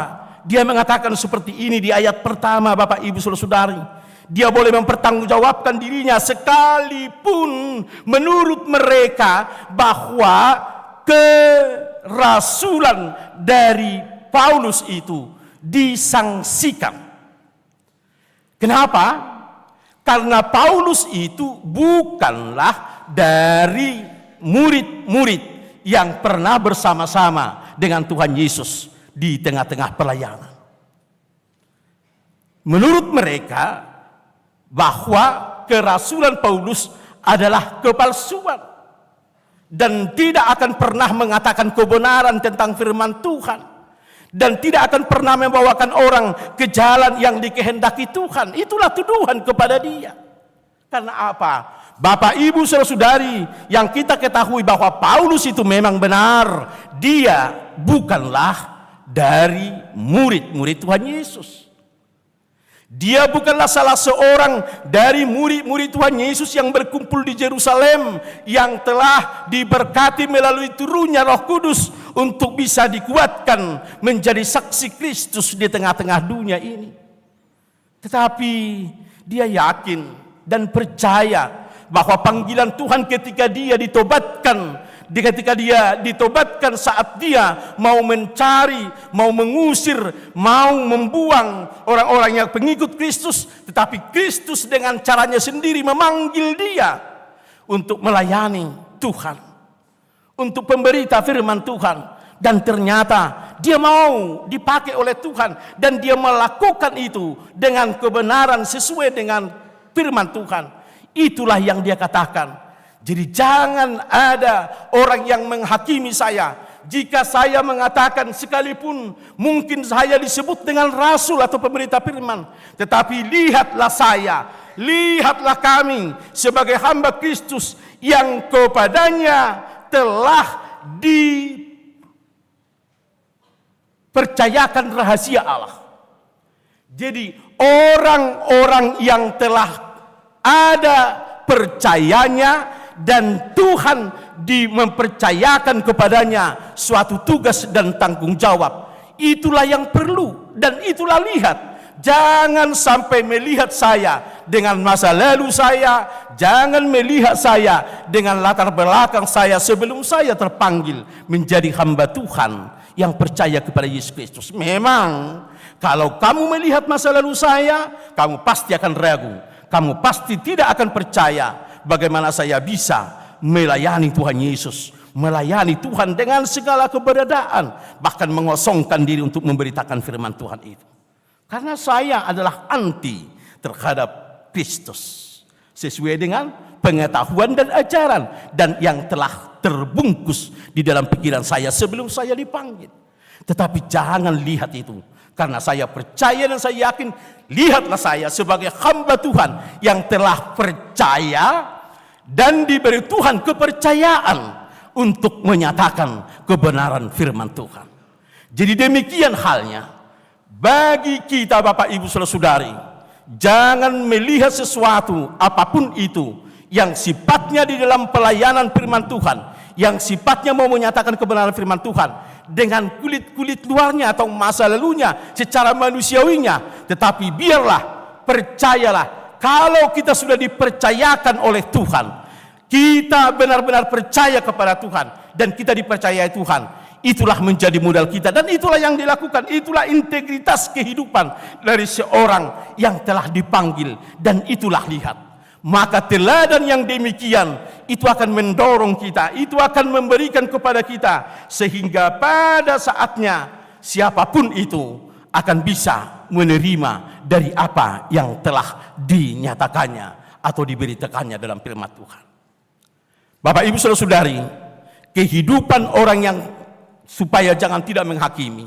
Dia mengatakan seperti ini di ayat pertama, Bapak Ibu Saudara-saudari. Dia boleh mempertanggungjawabkan dirinya sekalipun menurut mereka bahwa kerasulan dari Paulus itu disangsikan. Kenapa? Karena Paulus itu bukanlah dari murid-murid yang pernah bersama-sama dengan Tuhan Yesus di tengah-tengah pelayanan. Menurut mereka bahwa kerasulan Paulus adalah kepalsuan dan tidak akan pernah mengatakan kebenaran tentang firman Tuhan dan tidak akan pernah membawakan orang ke jalan yang dikehendaki Tuhan. Itulah tuduhan kepada dia. Karena apa? Bapak, Ibu, saudara-saudari, yang kita ketahui bahwa Paulus itu memang benar, dia bukanlah dari murid-murid Tuhan Yesus. Dia bukanlah salah seorang dari murid-murid Tuhan Yesus yang berkumpul di Yerusalem, yang telah diberkati melalui turunnya Roh Kudus untuk bisa dikuatkan menjadi saksi Kristus di tengah-tengah dunia ini. Tetapi dia yakin dan percaya bahwa panggilan Tuhan ketika dia ditobatkan, saat dia mau mencari, mau mengusir, mau membuang orang-orang yang pengikut Kristus, tetapi Kristus dengan caranya sendiri memanggil dia untuk melayani Tuhan, untuk pemberita firman Tuhan, dan ternyata dia mau dipakai oleh Tuhan dan dia melakukan itu dengan kebenaran sesuai dengan firman Tuhan. Itulah yang dia katakan. Jadi jangan ada orang yang menghakimi saya. Jika saya mengatakan sekalipun mungkin saya disebut dengan rasul atau pemberita firman, tetapi lihatlah saya, lihatlah kami sebagai hamba Kristus yang kepadanya telah dipercayakan rahasia Allah. Jadi orang-orang yang telah ada percayanya dan Tuhan mempercayakan kepadanya suatu tugas dan tanggung jawab. Itulah yang perlu dan itulah lihat. Jangan sampai melihat saya dengan masa lalu saya, jangan melihat saya dengan latar belakang saya sebelum saya terpanggil menjadi hamba Tuhan yang percaya kepada Yesus Kristus. Memang kalau kamu melihat masa lalu saya, kamu pasti akan ragu. Kamu pasti tidak akan percaya bagaimana saya bisa melayani Tuhan Yesus, melayani Tuhan dengan segala keberadaan, bahkan mengosongkan diri untuk memberitakan firman Tuhan itu. Karena saya adalah anti terhadap Kristus, sesuai dengan pengetahuan dan ajaran dan yang telah terbungkus di dalam pikiran saya sebelum saya dipanggil. Tetapi jangan lihat itu. Karena saya percaya dan saya yakin, lihatlah saya sebagai hamba Tuhan yang telah percaya dan diberi Tuhan kepercayaan untuk menyatakan kebenaran firman Tuhan. Jadi demikian halnya bagi kita Bapak Ibu Saudara-saudari, jangan melihat sesuatu apapun itu yang sifatnya di dalam pelayanan firman Tuhan, yang sifatnya mau menyatakan kebenaran firman Tuhan dengan kulit-kulit luarnya atau masa lalunya secara manusiawinya. Tetapi biarlah, percayalah, kalau kita sudah dipercayakan oleh Tuhan, kita benar-benar percaya kepada Tuhan dan kita dipercayai Tuhan, itulah menjadi modal kita dan itulah yang dilakukan. Itulah integritas kehidupan dari seorang yang telah dipanggil, dan itulah lihat. Maka teladan yang demikian itu akan mendorong kita, itu akan memberikan kepada kita, sehingga pada saatnya siapapun itu akan bisa menerima dari apa yang telah dinyatakannya atau diberitakannya dalam firman Tuhan. Bapak Ibu Saudara-saudari, kehidupan orang yang supaya jangan tidak menghakimi.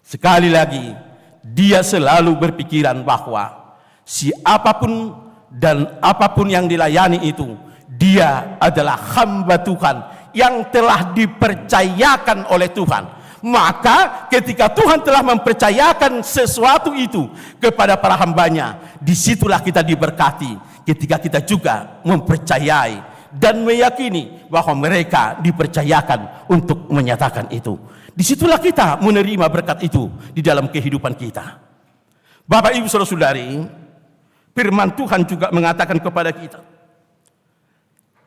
Sekali lagi, dia selalu berpikiran bahwa siapapun dan apapun yang dilayani itu, dia adalah hamba Tuhan yang telah dipercayakan oleh Tuhan. Maka ketika Tuhan telah mempercayakan sesuatu itu kepada para hambanya, disitulah kita diberkati ketika kita juga mempercayai dan meyakini bahwa mereka dipercayakan untuk menyatakan itu. Disitulah kita menerima berkat itu di dalam kehidupan kita. Bapak Ibu Saudara-saudari, firman Tuhan juga mengatakan kepada kita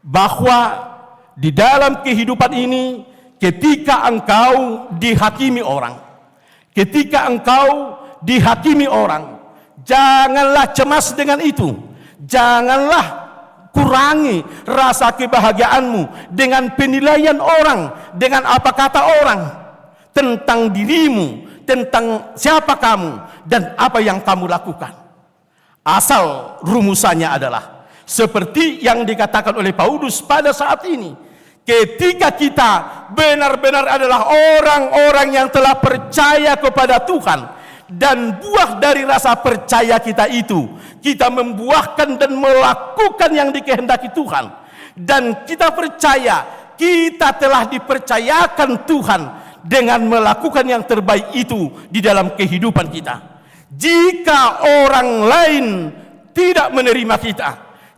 bahwa di dalam kehidupan ini, ketika engkau dihakimi orang, janganlah cemas dengan itu. Janganlah kurangi rasa kebahagiaanmu dengan penilaian orang, dengan apa kata orang tentang dirimu, tentang siapa kamu dan apa yang kamu lakukan. Asal rumusannya adalah seperti yang dikatakan oleh Paulus pada saat ini. Ketika kita benar-benar adalah orang-orang yang telah percaya kepada Tuhan, dan buah dari rasa percaya kita itu, kita membuahkan dan melakukan yang dikehendaki Tuhan, dan kita percaya kita telah dipercayakan Tuhan dengan melakukan yang terbaik itu di dalam kehidupan kita. Jika orang lain tidak menerima kita,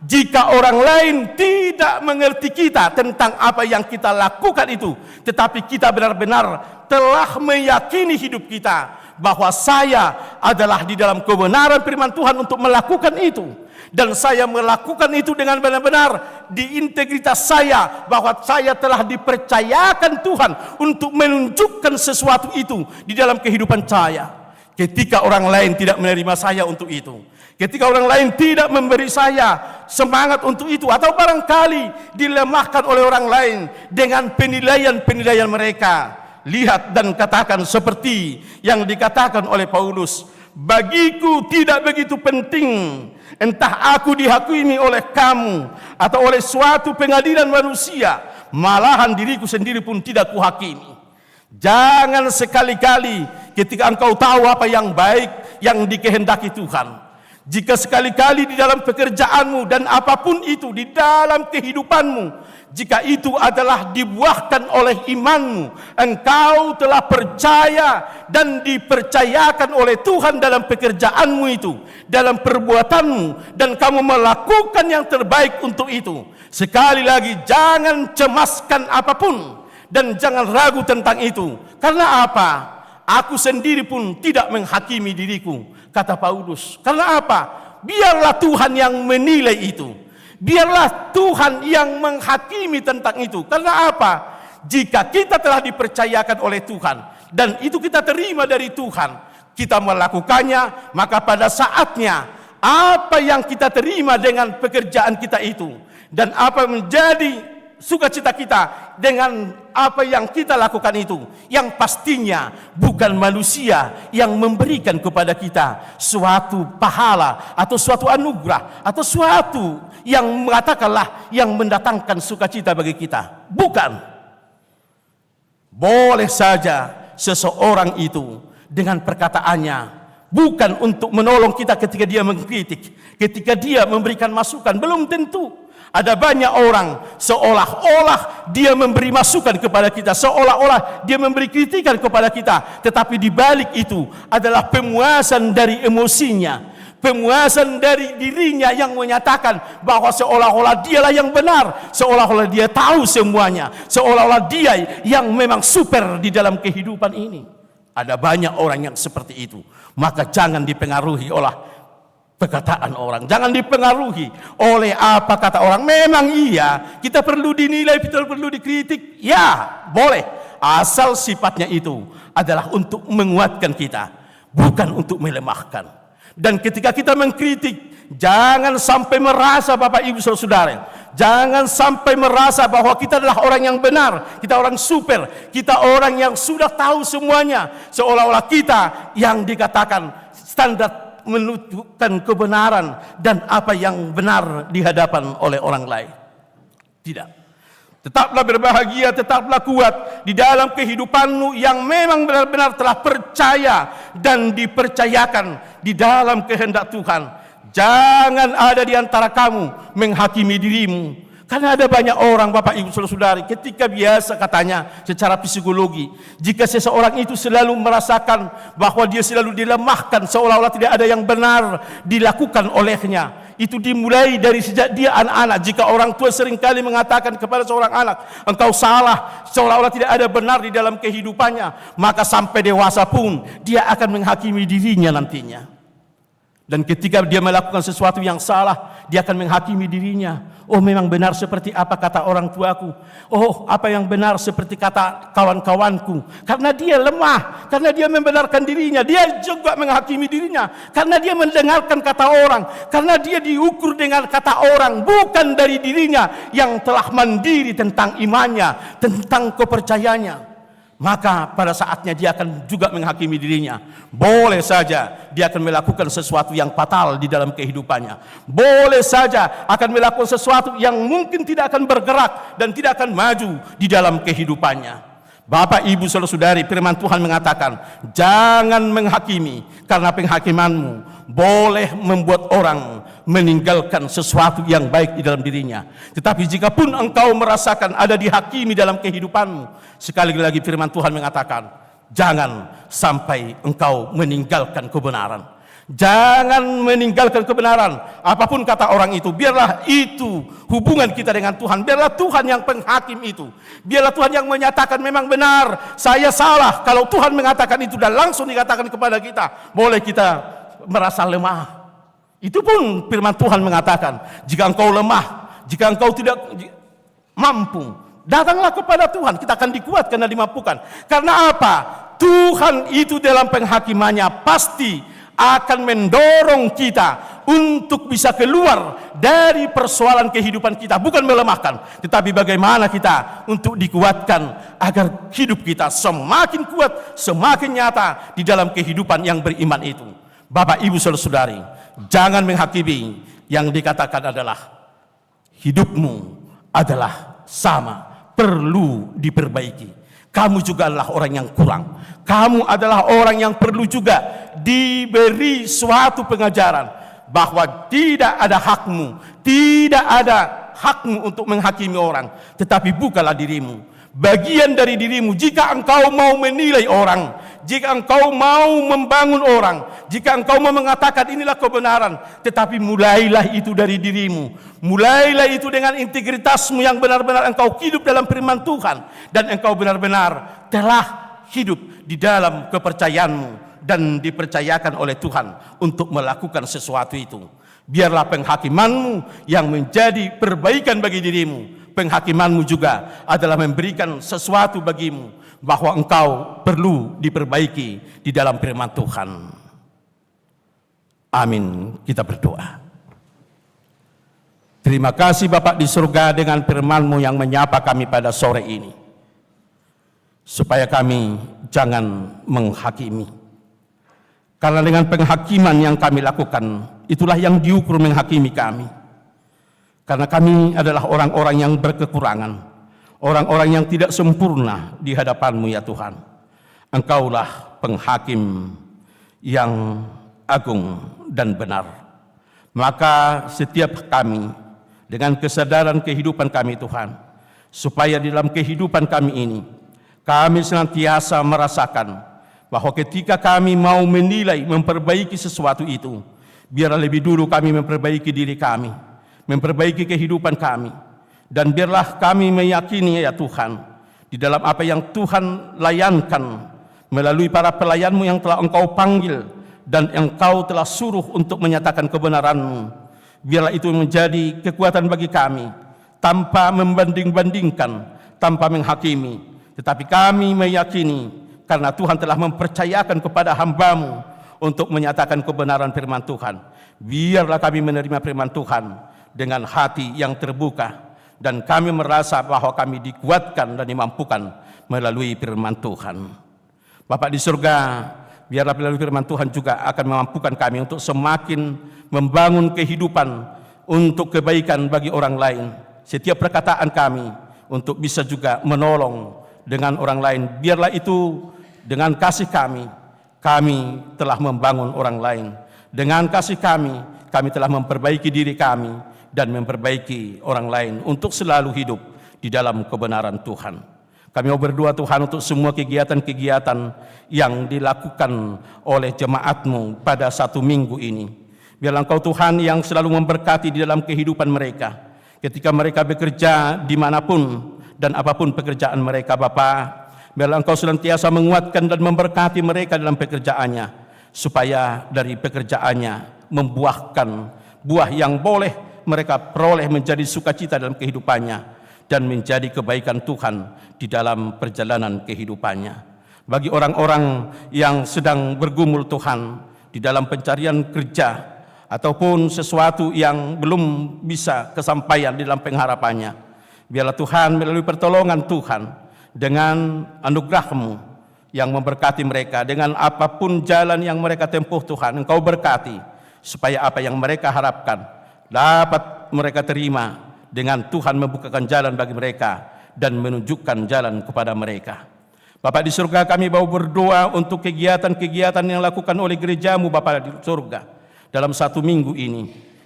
jika orang lain tidak mengerti kita tentang apa yang kita lakukan itu, tetapi kita benar-benar telah meyakini hidup kita bahwa saya adalah di dalam kebenaran firman Tuhan untuk melakukan itu, dan saya melakukan itu dengan benar-benar di integritas saya, bahwa saya telah dipercayakan Tuhan untuk menunjukkan sesuatu itu di dalam kehidupan saya. Ketika orang lain tidak menerima saya untuk itu, ketika orang lain tidak memberi saya semangat untuk itu, atau barangkali dilemahkan oleh orang lain dengan penilaian-penilaian mereka, lihat dan katakan seperti yang dikatakan oleh Paulus, bagiku tidak begitu penting entah aku dihakimi oleh kamu atau oleh suatu pengadilan manusia, malahan diriku sendiri pun tidak kuhakimi. Jangan sekali-kali ketika engkau tahu apa yang baik yang dikehendaki Tuhan, jika sekali-kali di dalam pekerjaanmu dan apapun itu di dalam kehidupanmu, jika itu adalah dibuahkan oleh imanmu, engkau telah percaya dan dipercayakan oleh Tuhan dalam pekerjaanmu itu, dalam perbuatanmu, dan kamu melakukan yang terbaik untuk itu. Sekali lagi, jangan cemaskan apapun dan jangan ragu tentang itu. Karena apa? Aku sendiri pun tidak menghakimi diriku, kata Paulus. Karena apa? Biarlah Tuhan yang menilai itu. Biarlah Tuhan yang menghakimi tentang itu. Karena apa? Jika kita telah dipercayakan oleh Tuhan dan itu kita terima dari Tuhan, kita melakukannya, maka pada saatnya apa yang kita terima dengan pekerjaan kita itu dan apa menjadi sukacita kita dengan apa yang kita lakukan itu, yang pastinya bukan manusia yang memberikan kepada kita suatu pahala atau suatu anugerah atau suatu yang mengatakanlah yang mendatangkan sukacita bagi kita. Bukan. Boleh saja seseorang itu dengan perkataannya bukan untuk menolong kita ketika dia mengkritik, ketika dia memberikan masukan, belum tentu. Ada banyak orang seolah-olah dia memberi masukan kepada kita, seolah-olah dia memberi kritikan kepada kita, tetapi di balik itu adalah pemuasan dari emosinya, pemuasan dari dirinya yang menyatakan bahwa seolah-olah dialah yang benar, seolah-olah dia tahu semuanya, seolah-olah dia yang memang super di dalam kehidupan ini. Ada banyak orang yang seperti itu. Maka jangan dipengaruhi oleh perkataan orang, jangan dipengaruhi oleh apa kata orang. Memang iya, kita perlu dinilai, kita perlu dikritik, ya boleh, asal sifatnya itu adalah untuk menguatkan kita, bukan untuk melemahkan. Dan ketika kita mengkritik, jangan sampai merasa, Bapak Ibu Saudara, jangan sampai merasa bahwa kita adalah orang yang benar, kita orang super, kita orang yang sudah tahu semuanya, seolah-olah kita yang dikatakan standar menunjukkan kebenaran dan apa yang benar di hadapan oleh orang lain. Tidak. Tetaplah berbahagia, tetaplah kuat di dalam kehidupanmu yang memang benar-benar telah percaya dan dipercayakan di dalam kehendak Tuhan. Jangan ada di antara kamu menghakimi dirimu. Karena ada banyak orang, Bapak Ibu Saudara-saudari, ketika biasa katanya secara psikologi, jika seseorang itu selalu merasakan bahwa dia selalu dilemahkan, seolah-olah tidak ada yang benar dilakukan olehnya. Itu dimulai dari sejak dia anak-anak. Jika orang tua seringkali mengatakan kepada seorang anak, engkau salah, seolah-olah tidak ada benar di dalam kehidupannya, maka sampai dewasa pun dia akan menghakimi dirinya nantinya. Dan ketika dia melakukan sesuatu yang salah, dia akan menghakimi dirinya. Oh, memang benar seperti apa kata orang tuaku. Oh, apa yang benar seperti kata kawan-kawanku. Karena dia lemah, karena dia membenarkan dirinya, dia juga menghakimi dirinya. Karena dia mendengarkan kata orang, karena dia diukur dengan kata orang, bukan dari dirinya yang telah mandiri tentang imannya, tentang kepercayaannya. Maka pada saatnya dia akan juga menghakimi dirinya. Boleh saja dia akan melakukan sesuatu yang fatal di dalam kehidupannya. Boleh saja akan melakukan sesuatu yang mungkin tidak akan bergerak dan tidak akan maju di dalam kehidupannya. Bapak, Ibu, Saudara-saudari, firman Tuhan mengatakan, jangan menghakimi, karena penghakimanmu boleh membuat orang meninggalkan sesuatu yang baik di dalam dirinya. Tetapi jika pun engkau merasakan ada dihakimi dalam kehidupanmu, sekali lagi firman Tuhan mengatakan, jangan sampai engkau meninggalkan kebenaran. Jangan meninggalkan kebenaran. Apapun kata orang itu, biarlah itu hubungan kita dengan Tuhan. Biarlah Tuhan yang penghakim itu. Biarlah Tuhan yang menyatakan memang benar, saya salah. Kalau Tuhan mengatakan itu dan langsung dikatakan kepada kita, boleh kita merasa lemah. Itu pun firman Tuhan mengatakan, jika engkau lemah, jika engkau tidak mampu, datanglah kepada Tuhan, kita akan dikuatkan dan dimampukan. Karena apa? Tuhan itu dalam penghakimannya pasti akan mendorong kita untuk bisa keluar dari persoalan kehidupan kita. Bukan melemahkan, tetapi bagaimana kita untuk dikuatkan agar hidup kita semakin kuat, semakin nyata di dalam kehidupan yang beriman itu. Bapak, Ibu, Saudara-saudari, jangan menghakimi. Yang dikatakan adalah hidupmu adalah sama, perlu diperbaiki. Kamu juga adalah orang yang kurang. Kamu adalah orang yang perlu juga diberi suatu pengajaran bahwa tidak ada hakmu, tidak ada hakmu untuk menghakimi orang, tetapi bukalah dirimu, bagian dari dirimu. Jika engkau mau menilai orang, jika engkau mau membangun orang, jika engkau mau mengatakan inilah kebenaran, tetapi mulailah itu dari dirimu. Mulailah itu dengan integritasmu yang benar-benar engkau hidup dalam firman Tuhan, dan engkau benar-benar telah hidup di dalam kepercayaanmu dan dipercayakan oleh Tuhan untuk melakukan sesuatu itu. Biarlah penghakimanmu yang menjadi perbaikan bagi dirimu. Penghakimanmu juga adalah memberikan sesuatu bagimu, bahwa engkau perlu diperbaiki di dalam firman Tuhan. Amin. Kita berdoa. Terima kasih Bapak di surga, dengan firman-Mu yang menyapa kami pada sore ini, supaya kami jangan menghakimi. Karena dengan penghakiman yang kami lakukan, itulah yang diukur menghakimi kami. Karena kami adalah orang-orang yang berkekurangan, orang-orang yang tidak sempurna di hadapan-Mu ya Tuhan. Engkaulah penghakim yang agung dan benar. Maka setiap kami, dengan kesadaran kehidupan kami Tuhan, supaya di dalam kehidupan kami ini, kami senantiasa merasakan bahwa ketika kami mau menilai, memperbaiki sesuatu itu, biarlah lebih dulu kami memperbaiki diri kami, memperbaiki kehidupan kami. Dan biarlah kami meyakini ya Tuhan, di dalam apa yang Tuhan layankan melalui para pelayan-Mu yang telah Engkau panggil dan Engkau telah suruh untuk menyatakan kebenaran-Mu, biarlah itu menjadi kekuatan bagi kami, tanpa membanding-bandingkan, tanpa menghakimi, tetapi kami meyakini karena Tuhan telah mempercayakan kepada hamba-Mu untuk menyatakan kebenaran firman Tuhan. Biarlah kami menerima firman Tuhan dengan hati yang terbuka, dan kami merasa bahwa kami dikuatkan dan dimampukan melalui firman Tuhan. Bapak di surga, biarlah melalui firman Tuhan juga akan memampukan kami untuk semakin membangun kehidupan untuk kebaikan bagi orang lain. Setiap perkataan kami, untuk bisa juga menolong dengan orang lain. Biarlah itu dengan kasih kami telah membangun orang lain. Dengan kasih kami telah memperbaiki diri kami dan memperbaiki orang lain untuk selalu hidup di dalam kebenaran Tuhan. Kami mau berdoa Tuhan untuk semua kegiatan-kegiatan yang dilakukan oleh jemaat-Mu pada satu minggu ini. Biarlah Engkau Tuhan yang selalu memberkati di dalam kehidupan mereka. Ketika mereka bekerja dimanapun dan apapun pekerjaan mereka Bapa, biarlah Engkau senantiasa menguatkan dan memberkati mereka dalam pekerjaannya, supaya dari pekerjaannya membuahkan buah yang boleh mereka peroleh menjadi sukacita dalam kehidupannya dan menjadi kebaikan Tuhan di dalam perjalanan kehidupannya. Bagi orang-orang yang sedang bergumul Tuhan di dalam pencarian kerja ataupun sesuatu yang belum bisa kesampaian di dalam pengharapannya, biarlah Tuhan melalui pertolongan Tuhan dengan anugerah-Mu yang memberkati mereka, dengan apapun jalan yang mereka tempuh Tuhan, Engkau berkati supaya apa yang mereka harapkan dapat mereka terima, dengan Tuhan membukakan jalan bagi mereka dan menunjukkan jalan kepada mereka. Bapa di surga, kami mau berdoa untuk kegiatan-kegiatan yang dilakukan oleh gereja-Mu Bapa di surga dalam satu minggu ini.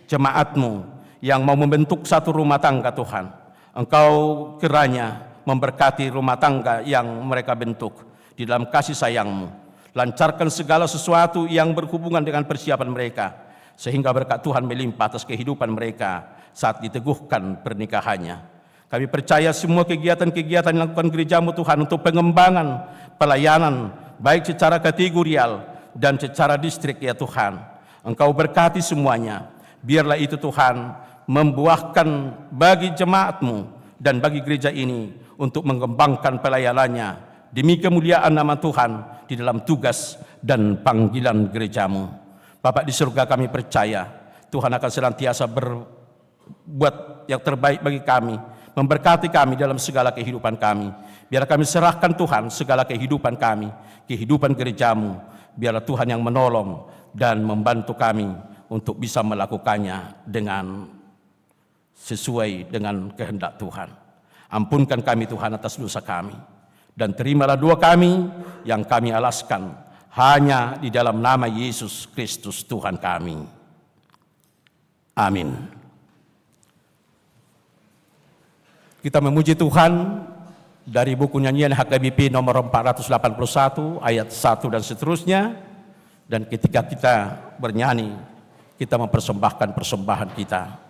Jemaat-Mu yang mau membentuk satu rumah tangga Tuhan, Engkau kiranya memberkati rumah tangga yang mereka bentuk di dalam kasih sayang-Mu. Lancarkan segala sesuatu yang berhubungan dengan persiapan mereka, sehingga berkat Tuhan melimpah atas kehidupan mereka saat diteguhkan pernikahannya. Kami percaya semua kegiatan-kegiatan yang dilakukan gereja-Mu Tuhan untuk pengembangan pelayanan, baik secara kategorial dan secara distrik ya Tuhan, Engkau berkati semuanya. Biarlah itu Tuhan membuahkan bagi jemaat-Mu dan bagi gereja ini untuk mengembangkan pelayanannya demi kemuliaan nama Tuhan di dalam tugas dan panggilan gereja-Mu. Bapak di surga, kami percaya Tuhan akan senantiasa berbuat yang terbaik bagi kami, memberkati kami dalam segala kehidupan kami. Biar kami serahkan Tuhan segala kehidupan kami, kehidupan gereja-Mu. Biarlah Tuhan yang menolong dan membantu kami untuk bisa melakukannya dengan sesuai dengan kehendak Tuhan. Ampunkan kami Tuhan atas dosa kami, dan terimalah doa kami yang kami alaskan hanya di dalam nama Yesus Kristus Tuhan kami. Amin. Kita memuji Tuhan dari buku nyanyian HKBP nomor 481 ayat 1 dan seterusnya. Dan ketika kita bernyanyi, kita mempersembahkan persembahan kita.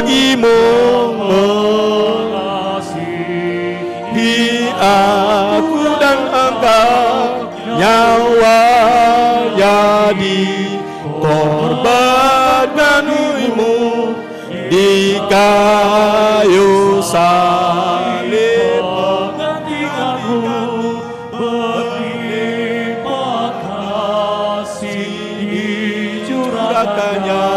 bagimu mengasihi aku dan engkau, nyawa jadi korbankan untukmu di kayu salib. Penggantianmu berlimpah kasih dicurahkannya,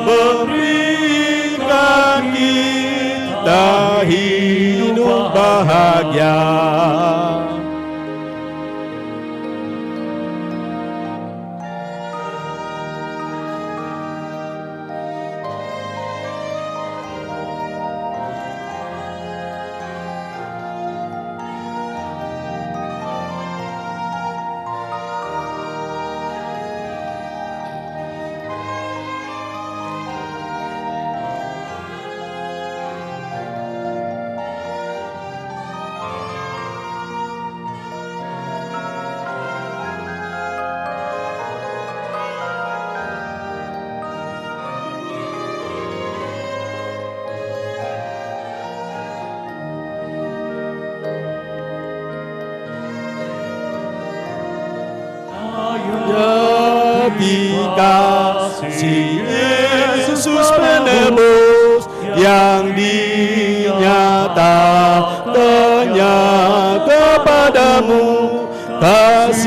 Berikan kita hidup bahagia. Kasih Yesus penebus yang dinyatakannya kepadamu, kasihilah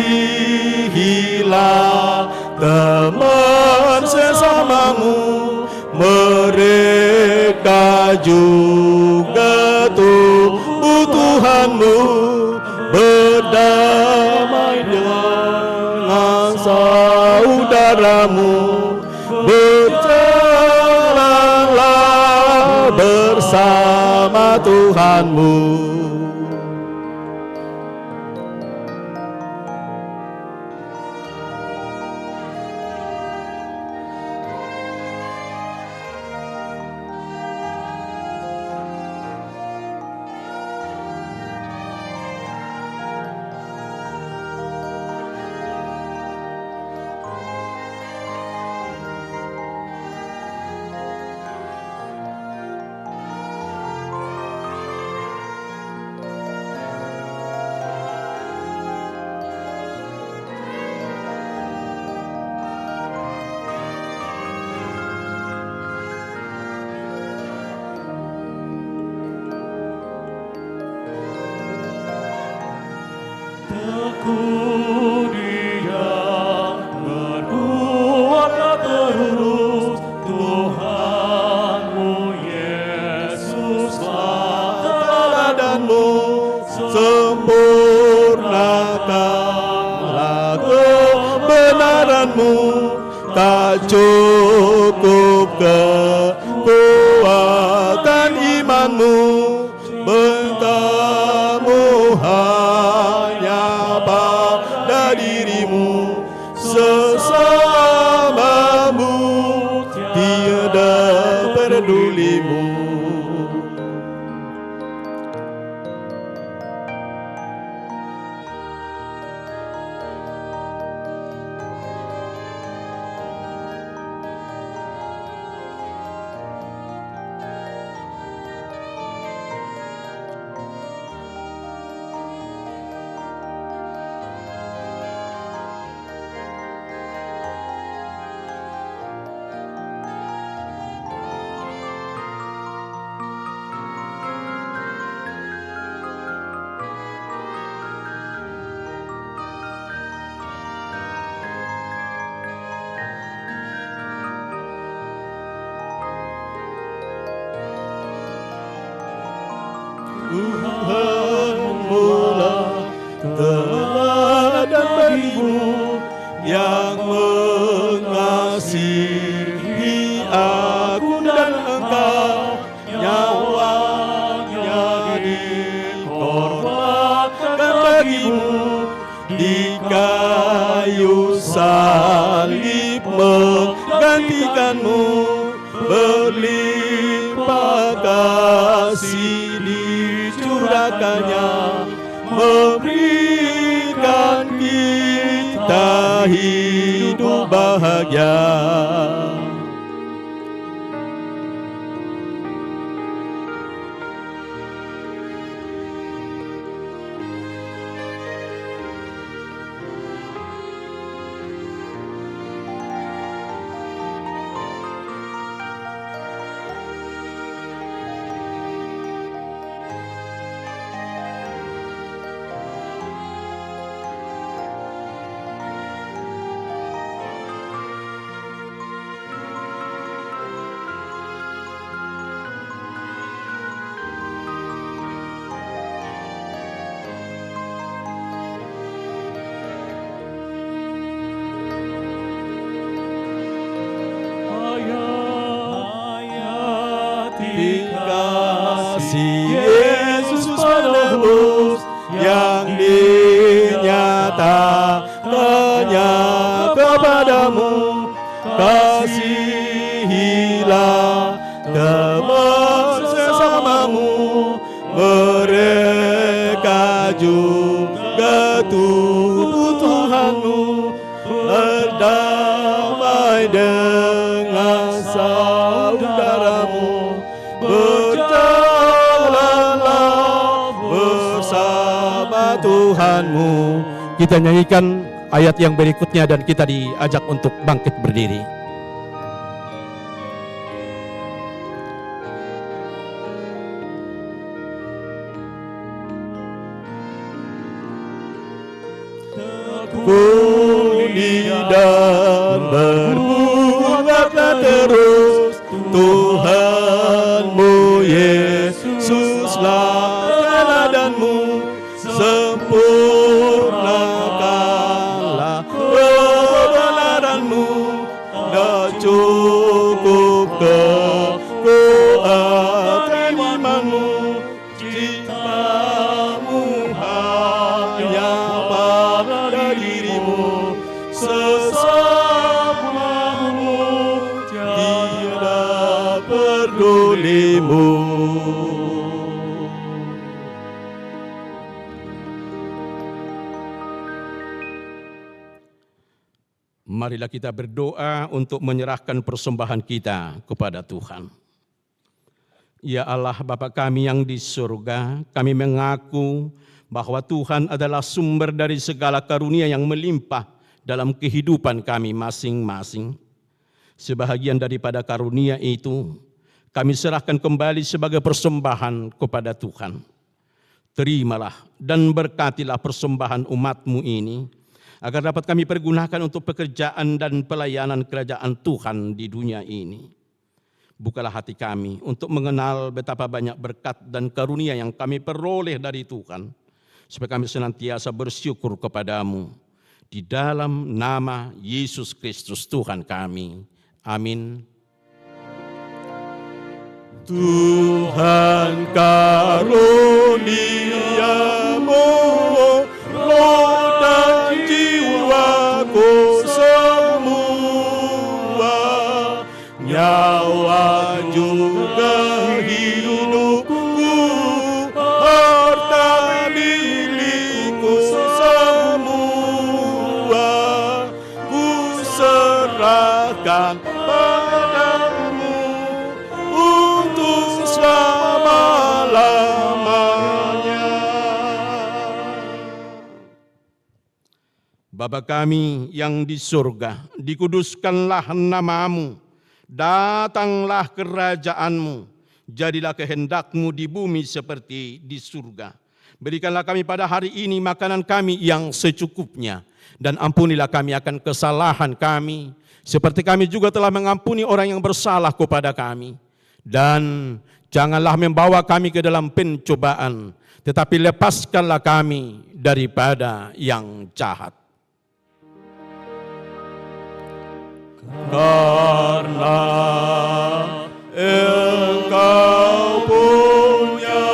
teman sesamamu, mereka juga tubuh Tuhanmu, berdamai dengan saudaramu, berjalanlah bersama Tuhanmu. Teguh dia, berbuatlah terus, Tuhanmu Yesus Teladanmu sempurnakanlah kebenaranmu, tak cukup kekuatan imanmu, bertamu hanya pada dirimu, sesamamu tiada pedulimu. Tuhanmu lah teladan bagimu, yang mengasihi aku dan engkau, nyawanya dikorbankan bagimu, di kayu salib menggantikanmu, berlimpah kasih dicurahkannya, memberikan kita hidup bahagia. kasih Yesus penebus yang dinyatakannya kepadamu, kasihilah teman sesamamu, mereka juga tubuh Tuhanmu, berdamai dengan saudaramu, berjalanlah bersama Tuhanmu. Kita nyanyikan ayat yang berikutnya dan kita diajak untuk bangkit berdiri. Tekuni dan berbuatlah terus, Tuhanmu Yesuslah teladanmu, sempurnakanlah kebenaranmu, dan cukup kekuatan imanmu, cintamu hanya pada dirimu, sesamamu tiada pedulimu. Marilah kita berdoa untuk menyerahkan persembahan kita kepada Tuhan. Ya Allah Bapa kami yang di surga, kami mengaku bahwa Tuhan adalah sumber dari segala karunia yang melimpah dalam kehidupan kami masing-masing. Sebahagian daripada karunia itu kami serahkan kembali sebagai persembahan kepada Tuhan. Terimalah dan berkatilah persembahan umat-Mu ini, agar dapat kami pergunakan untuk pekerjaan dan pelayanan kerajaan Tuhan di dunia ini. Bukalah hati kami untuk mengenal betapa banyak berkat dan karunia yang kami peroleh dari Tuhan, supaya kami senantiasa bersyukur kepadamu. Di dalam nama Yesus Kristus Tuhan kami. Amin. Tuhan karuniamu, roh dan jiwaku semua, nyawa juga hidupku, harta milikku semua, ku serahkan padamu untuk selama-lamanya. Bapa kami yang di surga, dikuduskanlah namamu, datanglah kerajaanmu, jadilah kehendakmu di bumi seperti di surga. Berikanlah kami pada hari ini makanan kami yang secukupnya, dan ampunilah kami akan kesalahan kami, seperti kami juga telah mengampuni orang yang bersalah kepada kami. Dan janganlah membawa kami ke dalam pencobaan, tetapi lepaskanlah kami daripada yang jahat. Karena Engkau punya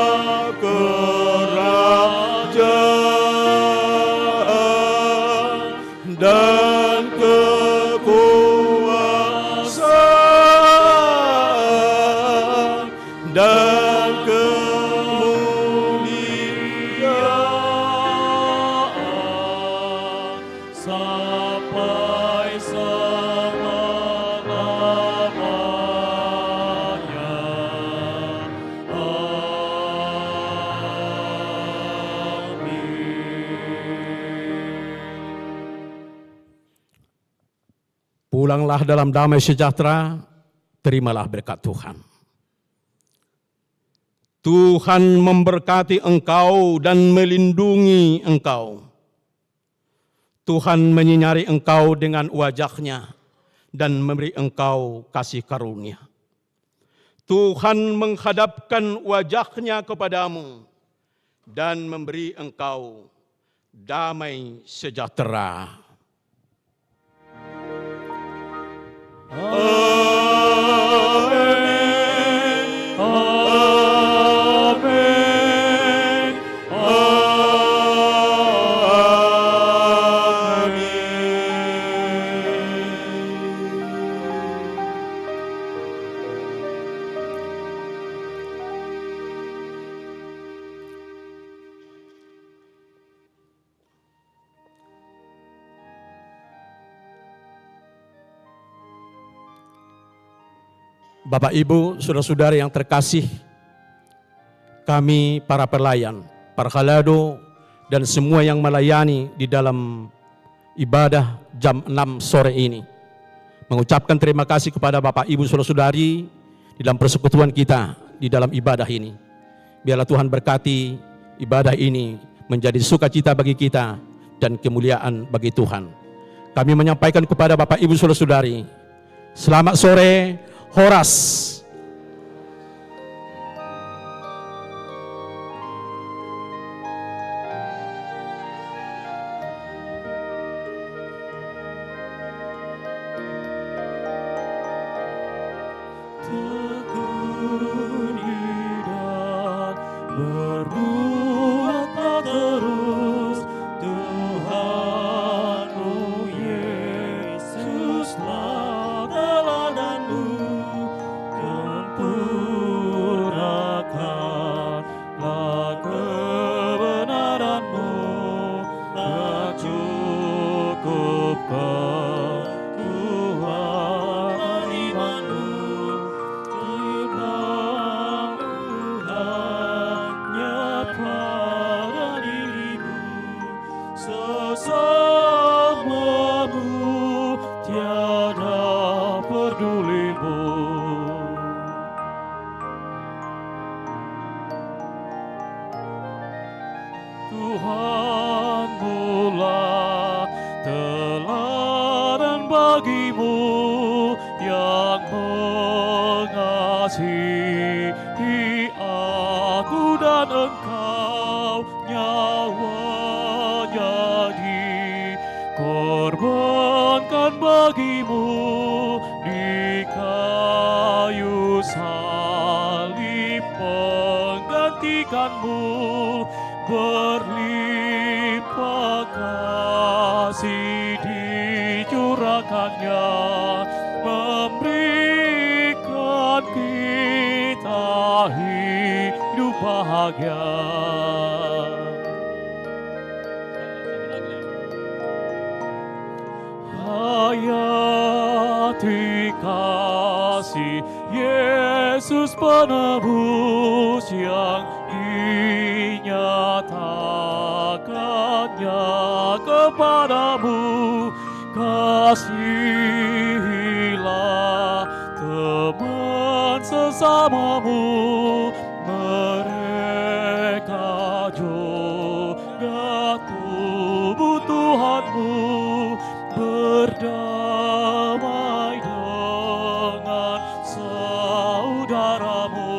kerajaan dan kekuasaan dan kemuliaan sampai selama-lamanya. Pulanglah dalam damai sejahtera, terimalah berkat Tuhan. Tuhan memberkati engkau dan melindungi engkau. Tuhan menyinari engkau dengan wajah-Nya dan memberi engkau kasih karunia. Tuhan menghadapkan wajah-Nya kepadamu dan memberi engkau damai sejahtera. Amin. Bapak Ibu, saudara-saudara yang terkasih, kami para pelayan, para khalado, dan semua yang melayani di dalam ibadah jam 6 sore ini, mengucapkan terima kasih kepada Bapak Ibu saudara-saudari di dalam persekutuan kita di dalam ibadah ini. Biarlah Tuhan berkati ibadah ini menjadi sukacita bagi kita dan kemuliaan bagi Tuhan. Kami menyampaikan kepada Bapak Ibu saudara-saudari, selamat sore, Horas. Tekuni dan berbuatlah terus, Tuhanmu Yesuslah teladanmu, sempurnakanlah kebenaranmu, tak cukup kekuatan imanmu. Sesamamu tiada pedulimu. Tuhan mula teladan bagimu yang mengasihi aku dan engkau, nyawa jadi korbankan bagimu di kayu salib, menggantikanmu, berlimpah kasih dicurahkannya, memberikan kita hidup bahagia. Hayati kasih Yesus penebus yang dinyatakannya kepadamu. Kasihilah teman sesamamu, mereka juga tubuh Tuhanmu. Berdamai dengan saudaramu,